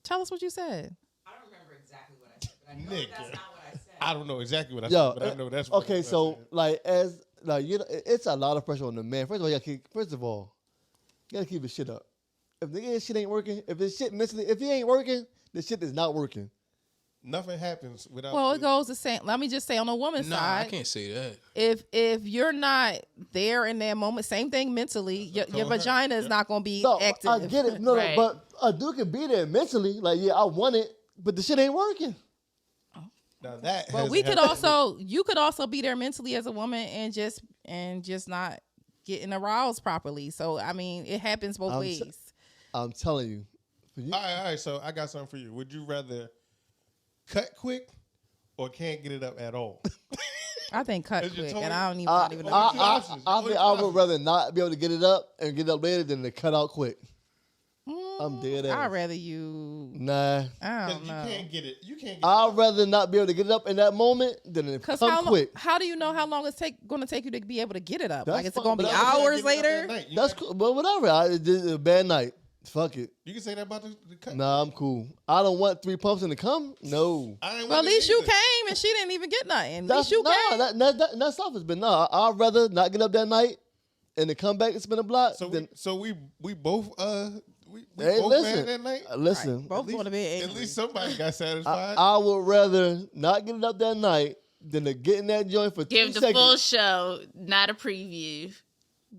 Tell us what you said. I don't remember exactly what I said, but I know Nigga. that's not what I said. I don't know exactly what I Yo, said, but I know that's what okay. I So, said. like, as like you know, it's a lot of pressure on the man. First of all, you gotta keep his shit up. If the shit ain't working, if his shit mentally, if he ain't working, the shit is not working. Nothing happens without. Well, it goes the same. Let me just say on the woman's Nah, side, I can't say that. if you're not there in that moment, same thing mentally, your told her. vagina is Yep. not going to be No, active. I get it. No, Right. no, but a dude can be there mentally. Like, yeah, I want it, but the shit ain't working. Now that. But hasn't we could happened. you could also be there mentally as a woman and just not getting aroused properly. So I mean, it happens both I'm ways. I'm telling you. For you All right. So I got something for you. Would you rather cut quick or can't get it up at all? I think cut Is your quick, toy- and I don't even. I, not even know. I, two I, options. I Only think two I would options. rather not be able to get it up and get it up later than to cut out quick. I'm dead ass. I'd rather you. Nah. I Because don't you know. can't get it. You can't get it. I'd rather not be able to get it up in that moment than to Because come quick. how do you know how long it's going to take you to be able to get it up? That's Like, is it fine, going to but be I- You gotta hours get it up that later? night. You That's gotta- cool, but whatever. It's just a bad night. Fuck it. You can say that about the cut. Nah, I'm cool. I don't want 3 pumps in the come. No. I ain't Well, at with it least you either. came and she didn't even get nothing. At That's least you came. that's selfish. But no, I'd rather not get up that night and then come back and spin a block. So we both we Hey, both listen. mad that night. Listen. Both going to be At angry. least somebody got satisfied. I would rather not get it up that night than to get in that joint for 2 Give the seconds. full show, not a preview.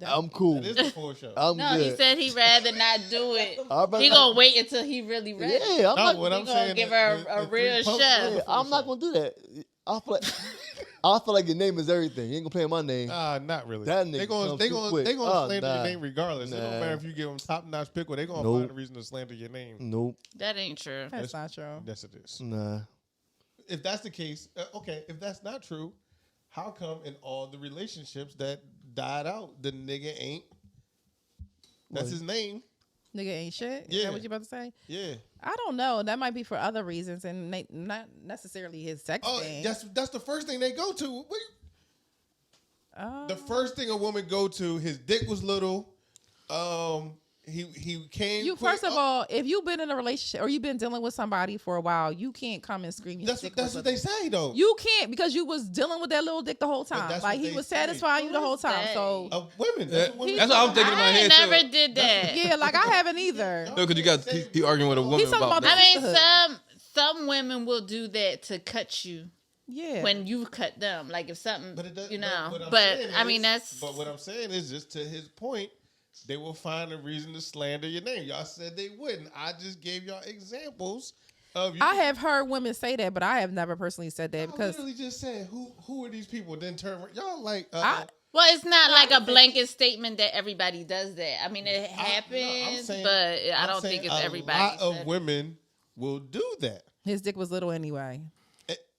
I'm cool. That is the full show. I'm No, good. he said he'd rather not do it. I'd rather He not- gonna wait until he really ready. Yeah, I'm No, not. what He I'm gonna saying give is her the a real three pumps shove. is the Yeah, full I'm not show. gonna do that. I feel like your name is everything. You ain't gonna play my name. Not really. That nigga they gonna comes they too gonna quick. they gonna Oh, slander nah. your name regardless. It don't Nah. matter if you give them top notch pickle. They gonna Nope. find a reason to slander your name. Nope. That ain't true. That's not true. Yes, it is. Nah. If that's the case, okay. If that's not true, how come in all the relationships that died out, the nigga ain't? That's What? his name. Nigga ain't shit. Is Yeah. that what you about to say? Yeah. I don't know. That might be for other reasons and not necessarily his sex Oh, thing. that's the first thing they go to. Oh. The first thing a woman go to, his dick was little. He came. You quick. first of all, if you've been in a relationship or you've been dealing with somebody for a while, you can't come and scream. Your That's dick what was they little. say though. You can't because you was dealing with that little dick the whole But time. that's Like what he they was say. satisfying you the whole time. Who So is Of women. That's what women That's what I'm thinking in my I head never too. did that. yeah, like I haven't either. No, because you got he arguing with a woman He's talking about about that. I mean, sisterhood. some women will do that to cut you Yeah. when you cut them. Like if something, But it does, you know. what I'm But saying I mean, is- that's But what I'm saying is, just to his point, they will find a reason to slander your name. Y'all said they wouldn't. I just gave y'all examples of. I have heard women say that, but I have never personally said that I because literally just said, who are these people? Then turn y'all like. I- well, it's not like a blanket statement that everybody does that. I mean, it happens, but I don't think it's everybody. A lot of said- women will do that his dick was little anyway.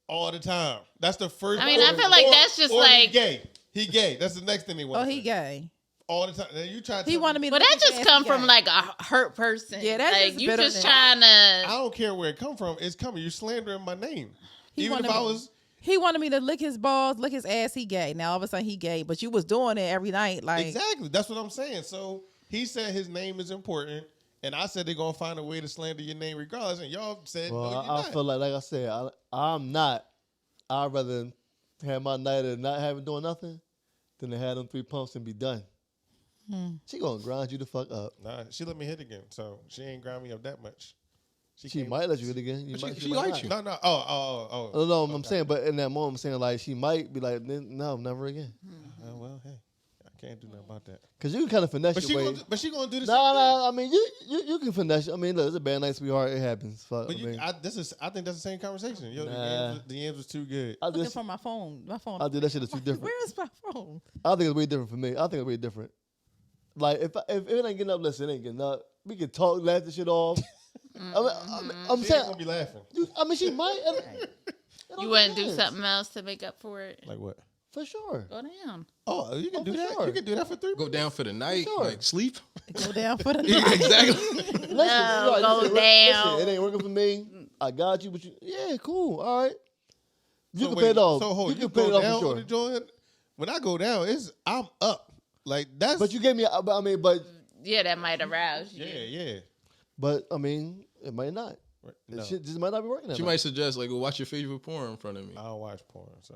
all the time. That's the first. I mean, I feel like that's just or like- he gay. He gay. That's the next thing they want. Oh, he gay. all the time. Then you try. To He tell wanted me, me. Well, to that look at just his come ass from gay. like a hurt person. Yeah, that's like just you just bitterness. trying I to. don't care where it come from. It's coming. You slandering my name. He Even if wanted I me- was He wanted me to lick his balls, lick his ass. He gay. Now all of a sudden he gay, but you was doing it every night. Like exactly. That's what I'm saying. So he said his name is important, and I said they're gonna find a way to slander your name regardless. And y'all said Well, no, you're I not. feel like I said, I'm not. I'd rather have my night of not having doing nothing than to have them 3 pumps and be done. She gonna grind you the fuck up. Nah, she let me hit again, so she ain't grind me up that much. She came- might let you hit again. You But might, she might likes not. you. No. Oh. No, no, I'm saying, but in that moment, I'm saying like she might be like, no, never again. Well, hey, I can't do nothing about that. Cause you can kind of finesse But your way. she gonna do this. No. I mean, you can finesse. I mean, look, it's a bad night, sweetheart. It happens. Fuck. But I mean, I think that's the same conversation. Yo, Nah. the yams was too good. I looking just, for my phone. My phone. I did that shit is too different. Where is my phone? I think it's way different for me. I think it's way different. Like if it ain't getting up, listen, it ain't getting up. We can talk, laugh the shit off. I'm She saying, ain't gonna be laughing. I mean, she might. You wouldn't do something else to make up for it. Like what? For sure. Go down. Oh, you can do for that. sure. You can do that for 3 Go months. down for the night, Sure. like sleep. Go down for the Yeah, night. exactly. Listen, go listen, down. it ain't working for me. I got you, but yeah, cool. All right. You So can wait, pay it off. So hold, you you can pay it go off down for on the sure. joint. When I go down, I'm up. Like that's. But you gave me. I mean, Yeah, that might arouse you. Yeah. it might not. No, It just might not be working. That She night. might suggest like, go watch your favorite porn in front of me. I don't watch porn, so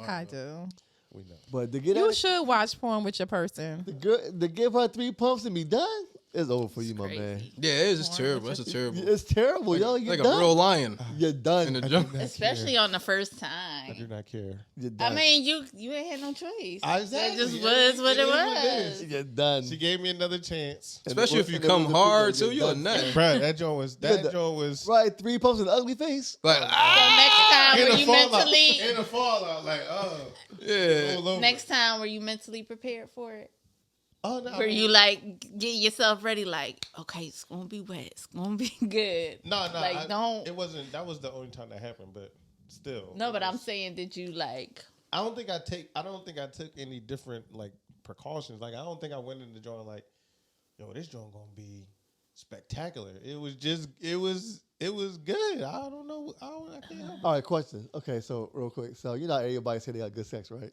I do. we know. But to get You at it, should watch porn with your person. to give her 3 pumps and be done, it's over for you, my crazy. man. Yeah, it is. It's terrible. That's a terrible. It's terrible, yo. You're Like done. a real lion You're done. in the jungle. Especially on the first I do time. not care. You're I done. mean, you ain't had no choice. That Exactly. just It was what is it what it was. You're done. She gave me another chance. Especially if you And it come was the hard people too. You a done. nut. Bruh, that joint was. Yeah, right. 3 pumps in the ugly face. Like So next time, were you mentally? in the fallout, like yeah. all over. Next time, were you mentally prepared for it? Oh no. Were you like get yourself ready? Like, okay, it's gonna be wet. It's gonna be good. No. Like, don't. It wasn't. That was the only time that happened, but still. No, it but I'm was- saying, did you like? I don't think I took any different like precautions. Like I don't think I went in the joint like, yo, this joint gonna be spectacular. It was just it was good. I don't know. I can't help it. All right, question. Okay, so real quick. So you know how everybody say they got good sex, right?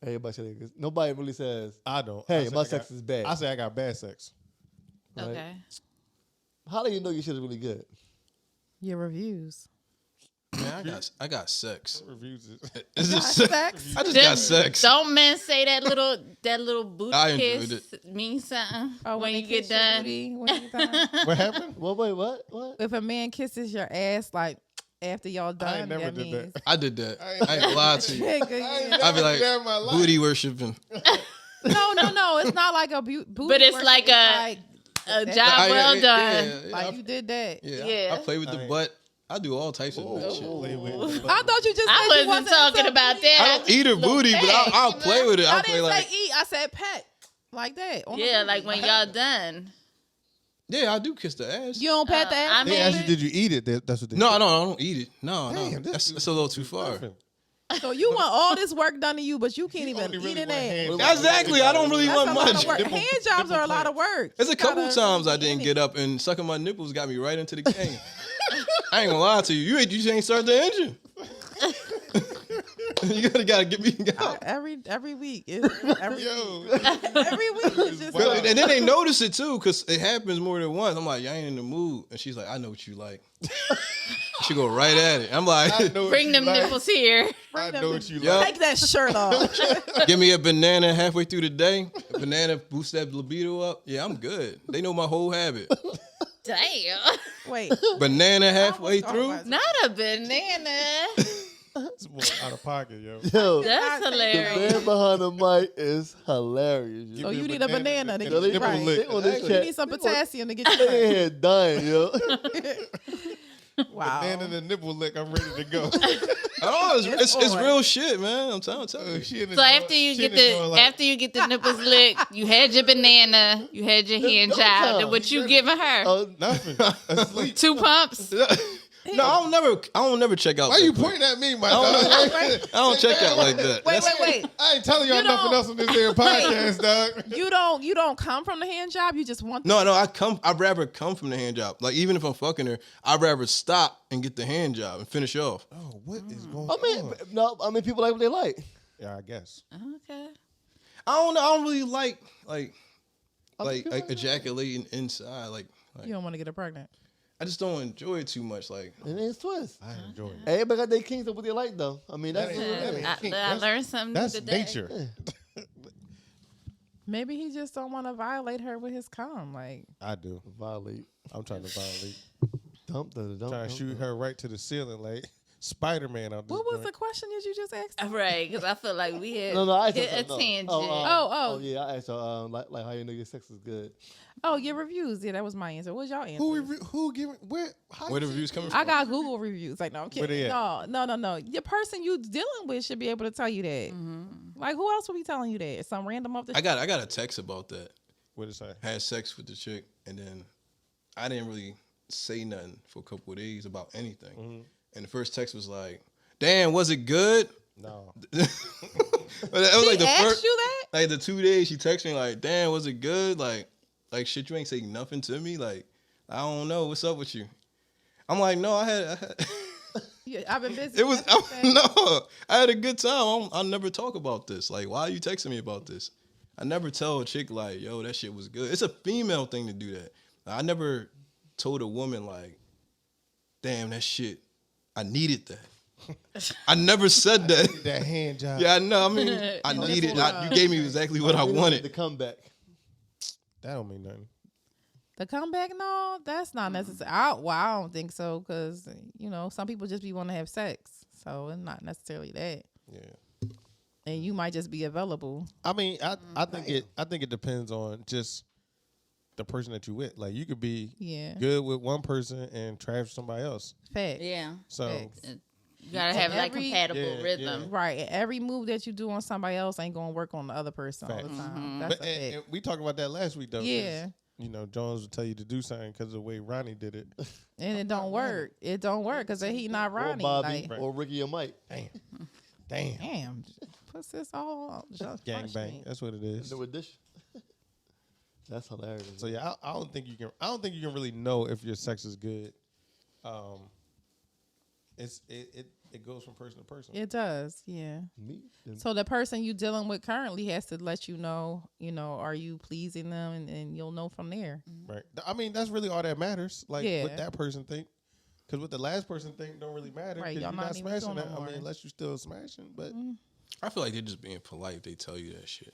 Everybody say they good. Nobody really says, I don't. hey, I say my I sex got- is bad. I say I got bad sex. Right. Okay. How do you know your shit is really good? Your reviews. Man, I got sex. Reviews is It's Got just sex? I just got sex. Don't men say that little booty I enjoyed kiss means something Oh, when they you get kiss your done? booty, when you get done? what happened. Well, wait, what? What? If a man kisses your ass, like after y'all done, I ain't never that did means. that. I did that. I ain't gonna lie to you. Nigga, I ain't yeah. I'd be never did that in my like life. booty worshiping. No, it's not like a booty. But it's worship, like a job well done. like you did that. Yeah, Yeah. I play with the Ain't- butt. I do all types of nut shit. Play with I thought you just. I said you wasn't into talking about booty. that. I don't eat her Little booty, but pet, I'll you play know? with it. I I'll play didn't like say eat. I said pet. Like that. on the Yeah, booty. like when y'all done. yeah, I do kiss the ass. You don't pat the ass. I They mean- asked you, did you eat it? That's what they No, said. no, I don't eat it. No, Damn, no, this that's a little too far. Nothing. So you want all this work done to you, but you can't You even only eat really an want ass. hand Exactly, I don't really That's want a lot much. of work. Nipple- Hand jobs nipple are a lot of work. There's a You couple gotta times I eat didn't it. get up and sucking my nipples got me right into the game. I ain't gonna lie to you. You ain't start the engine. You gotta get me out. Every week. Every Yo, week. Every week is just. Wow. And then they notice it too, cause it happens more than once. I'm like, y'all ain't in the mood, and she's like, I know what you like. She go right at it. I'm I like, know what Bring you them like. nipples here. I know what you Yeah. like. Take that shirt off. give me a banana halfway through the day. A banana boosts that libido up. Yeah, I'm good. They know my whole habit. Damn. Wait. Banana halfway Oh, through. my- Not a banana. It's more out of pocket, yo. Yo, That's the hilarious. man behind the mic is hilarious. So Yo. you need a banana to and get the you nipple right. lick. They on this Exactly. You chat. need some they on- potassium to get you They right. in here dying, yo. Wow. Banana and the nipple lick, I'm ready to go. Oh, it's on. real shit, man. I'm telling you. She in the So joint- after you she get in the joint the like, nipples licked, you had your banana, you had your hand no job. time. Then what you giving her? nothing, asleep. 2 pumps. No, I don't never check out. Why that you quick. pointing at me, my I dog? don't check out like that. Wait, That's- wait. I ain't telling y'all You nothing don't- else on this damn podcast, dog. You don't come from the hand job. You just want. No, I'd rather come from the hand job. Like even if I'm fucking her, I'd rather stop and get the hand job and finish off. Oh, what is going I mean, on? no, I mean people like what they like. Yeah, I guess. Okay. I don't know. I don't really like feel like ejaculating inside. Like You don't want to get her pregnant. I just don't enjoy it too much. Like It ain't twist. I enjoy it. Everybody got their kinks of what they like, though. I mean, that's That what ain't- it that is. ain't- kink. I That's- learned something That's today. nature. Maybe he just don't want to violate her with his cum. Like, I do. Violate. I'm trying to violate. Dump the dump. Trying to shoot her right to the ceiling like Spider-Man out this what was joint. the question that you just asked? Right, because I feel like we had No, I asked hit her a something, no. tangent. Oh. yeah, I asked her like how you know your sex is good. Oh, your reviews. Yeah, that was my answer. What was y'all answer? Who giving where? How where the you see- reviews coming from? I got Google reviews. Like, no, I'm Where kidding. they at? No. Your person you dealing with should be able to tell you that. Like, who else would be telling you that? Some random off the I got a text about that. What did it say? Had sex with the chick, and then I didn't really say nothing for a couple of days about anything. And the first text was like, "Damn, was it good?" No. That was She like the asked first, you that? like the 2 days she texted me like, damn, was it good? Like shit, you ain't saying nothing to me. Like, I don't know, what's up with you? I'm like, no, I had Yeah, I've been busy. it was Everything. no, I had a good time. I'll never talk about this. Like, why are you texting me about this? I never tell a chick like, yo, that shit was good. It's a female thing to do that. I never told a woman like, damn, that shit, I needed that. I never said that. That hand job. Yeah, I know. I mean, I needed. You gave me exactly what I The wanted. comeback. That don't mean nothing. The comeback, no, that's not necessary. I don't think so because some people just be want to have sex, so it's not necessarily that. Yeah. And you might just be available. I mean, I think it depends on just the person that you with. Like you could be good with one person and trash somebody else. Fact. Yeah. So Facts. You gotta have like Every- compatible Yeah, rhythm. Right. And every move that you do on somebody else ain't gonna work on the other person all the Facts. time. That's but a fact. and we talked about that last week though. 'cause, Yeah. Jones would tell you to do something because of the way Ronnie did it. And it don't work. It don't work because he not Or Ronnie. Bobby, Like, or Ricky or Mike. Damn. damn, puts this all just Gang bang. That's what it is. No addition. That's hilarious. So yeah, I don't think you can. I don't think you can really know if your sex is good. It goes from person to person. It does, yeah. Me? So the person you dealing with currently has to let you know, are you pleasing them, and you'll know from there. Right. I mean, that's really all that matters. Like Yeah. what that person think. Because what the last person think don't really matter. Right, Because y'all you're not not even smashing doing that. no I more. mean, unless you still smashing. But I feel like they're just being polite if they tell you that shit.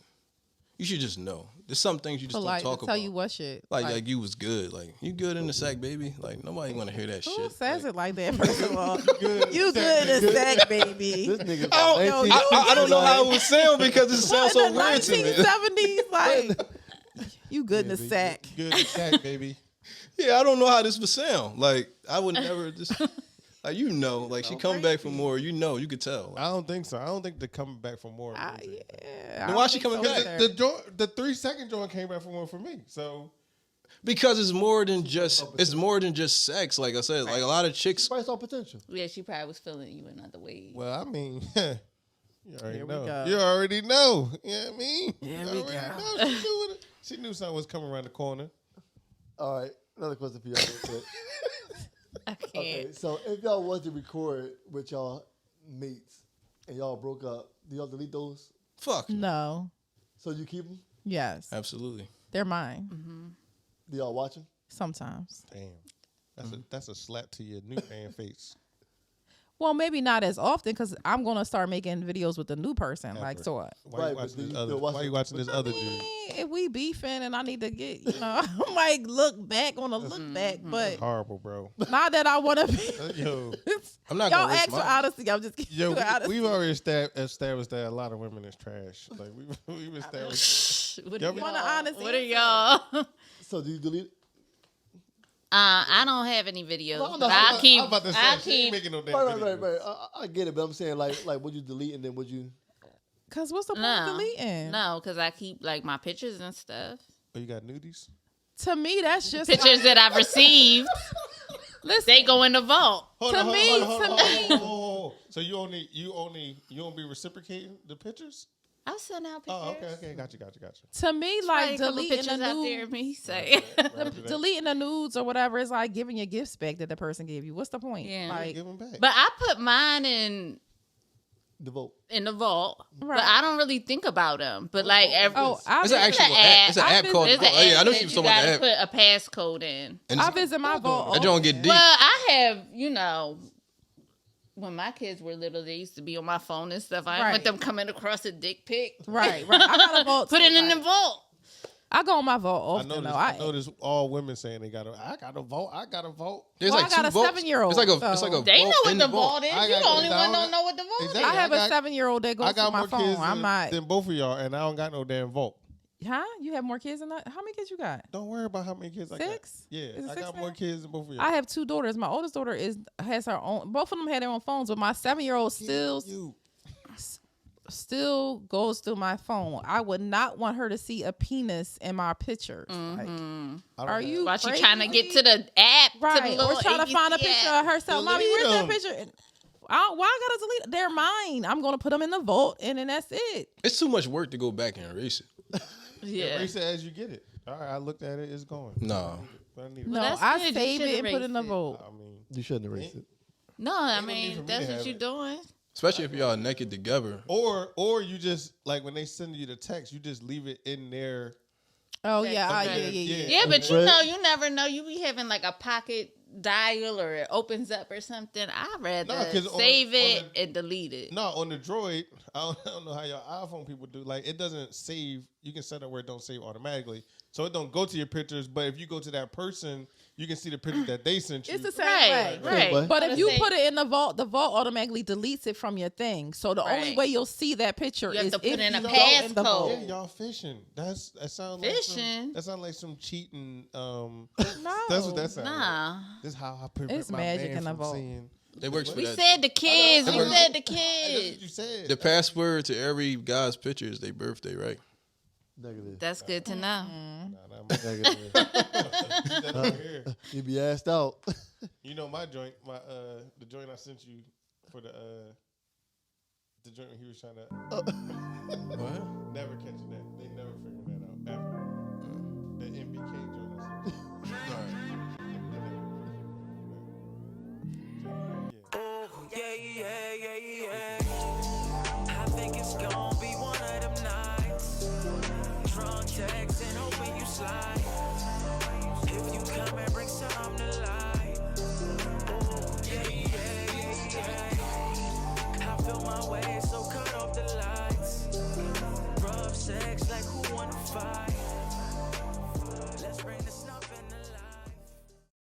You should just know. There's some things you just Polite don't to talk tell about. you what shit. Like you was good. Like, you good in the sack, baby? Like, nobody want to hear that Who shit. says Like, it like that? First of all, you good as sack, baby. This nigga. Oh, yo, I don't know how it would sound because it sounds so in the weird to me. 1970s, like you good in the sack. Good in the sack, baby. Yeah, I don't know how this would sound. Like, I would never just... Like, like she come back for more, you could tell. I don't think so. I don't think they're coming back for more. Yeah. Then why she coming back? The 3 second joint came back for more for me. So Because it's more than just sex. Like I said, like a lot of chicks. Probably saw potential. Yeah, she probably was feeling you in other ways. well, I mean, you already Here we know. go. You already know. You know what I mean? Here You we already go. know. She knew something was coming around the corner. All right. Another question for y'all. real quick. I can't. Okay, so if y'all was to record with y'all mates and y'all broke up, do y'all delete those? Fuck. No. So you keep them? Yes. Absolutely. They're mine. Do y'all watch them? Sometimes. Damn. That's a slap to your new fan face. Well, maybe not as often because I'm gonna start making videos with the new person. Like, Ever. so what? Why Right, you but watching do this you other? still watch Why it? you watching this other dude? If we beefing and I need to get, I might look back on a look back, but Horrible, bro. not that I want to be. Yo, I'm not Y'all gonna risk ask for mine. honesty. I'm just kidding. yo, Honesty. we've already established that a lot of women is trash. Like we've established. What Yeah, are we- Want y'all? an honest What are answer? y'all? So do you delete it? I don't have any videos, No, I'm but not- I'll keep. I'm about to say, I'll she ain't keep. making no damn Right. videos. I get it, but I'm saying like would you delete and then would you? Cause what's the point of No, deleting? no, because I keep like my pictures and stuff. Oh, you got nudies? To me, that's just Pictures that I've received, Listen, they go in the vault. To me- So you don't be reciprocating the pictures? I'll send out pictures. Oh, okay. Gotcha. to me, Like like a couple deleting pictures the out there. nude, Me say. deleting the nudes or whatever is like giving your gifts back that the person gave you. What's the point? Yeah. Like, Give them back. But I put mine in The vote. the vault, Right. but I don't really think about them. But like every, oh, I It's an visit, actual app. app. It's an app called. there's an Oh, yeah, I know app she that was you talking about gotta the app. put a passcode in. And I visit my vault. that don't get deep. Well, I have, when my kids were little, they used to be on my phone and stuff. I didn't Right. want them coming across a dick pic. Right. I got a vault. Put too, it in the like, vault. I go on my vault I often though. noticed all women saying I got a vote. I got a vote. There's Well, like I got two a votes. 7-year-old, It's like a. so- It's like a. They know vote what in the vault. vault is. I You got the only it one down. don't know what the vault Exactly. I have got- a 7-year-old that goes I to got my more phone. kids I'm not. than both of y'all, and I don't got no damn vote. Huh? You have more kids than that? How many kids you got? Don't worry about how many kids I got. 6? Yeah, Is it I 6 got now? more kids than both of y'all. I have 2 daughters. My oldest daughter has her own. Both of them had their own phones, but my 7-year-old still goes through my phone. I would not want her to see a penis in my pictures. Like, are you While she crazy? trying to get to the app, to the right? little Or trying to find a ABC picture app. of herself. Mommy, Delete where's that 'em. picture? And Why I gotta delete? They're mine. I'm gonna put them in the vault, and then that's it. It's too much work to go back and erase it. Yeah. Erase it as you get it. All right, I looked at it. It's gone. No. But I need it. No, that's I good. You save should it and put it erase in the it. vault. I mean, You shouldn't erase it. No, I Ain't no need for mean me to that's what have you're it. doing. Especially if y'all naked together. or you just like when they send you the text, you just leave it in there. Oh Okay, yeah, okay. yeah. Yeah, but you Right. know, you never know. You be having like a pocket dial or it opens up or something. I'd rather 'cause on- save on it the- and delete it. No, on the Droid, I don't know how your iPhone people do. Like it doesn't save. You can set up where it don't save automatically, so it don't go to your pictures. But if you go to that person, you can see the pictures that they sent you. It's the same Right, way. right. What? But if you Same- put it in the vault automatically deletes it from your thing. So the only Right. way you'll see that picture You have is to put if in a you go passcode. the vault. Yeah, y'all fishing. That sounds Fishing? Like that sounds like some cheating. No, That's what that sounds. Nah. Like. This is how I prevent It's my magic man in the from vault. seeing. It works for We that. said the kids. I We know. said the That's what you kids. said. The password to every guy's picture is their birthday, right? Negative. That's good to know. Nah, Negative. that over here. You be asked out. You know my joint, the joint I sent you for the joint when he was trying to What? never catching that. They never figured that out ever. The MBK joint I sent you. I think it's gonna be one of them nights. Drunk text and hoping you slide. If you come and bring some to life.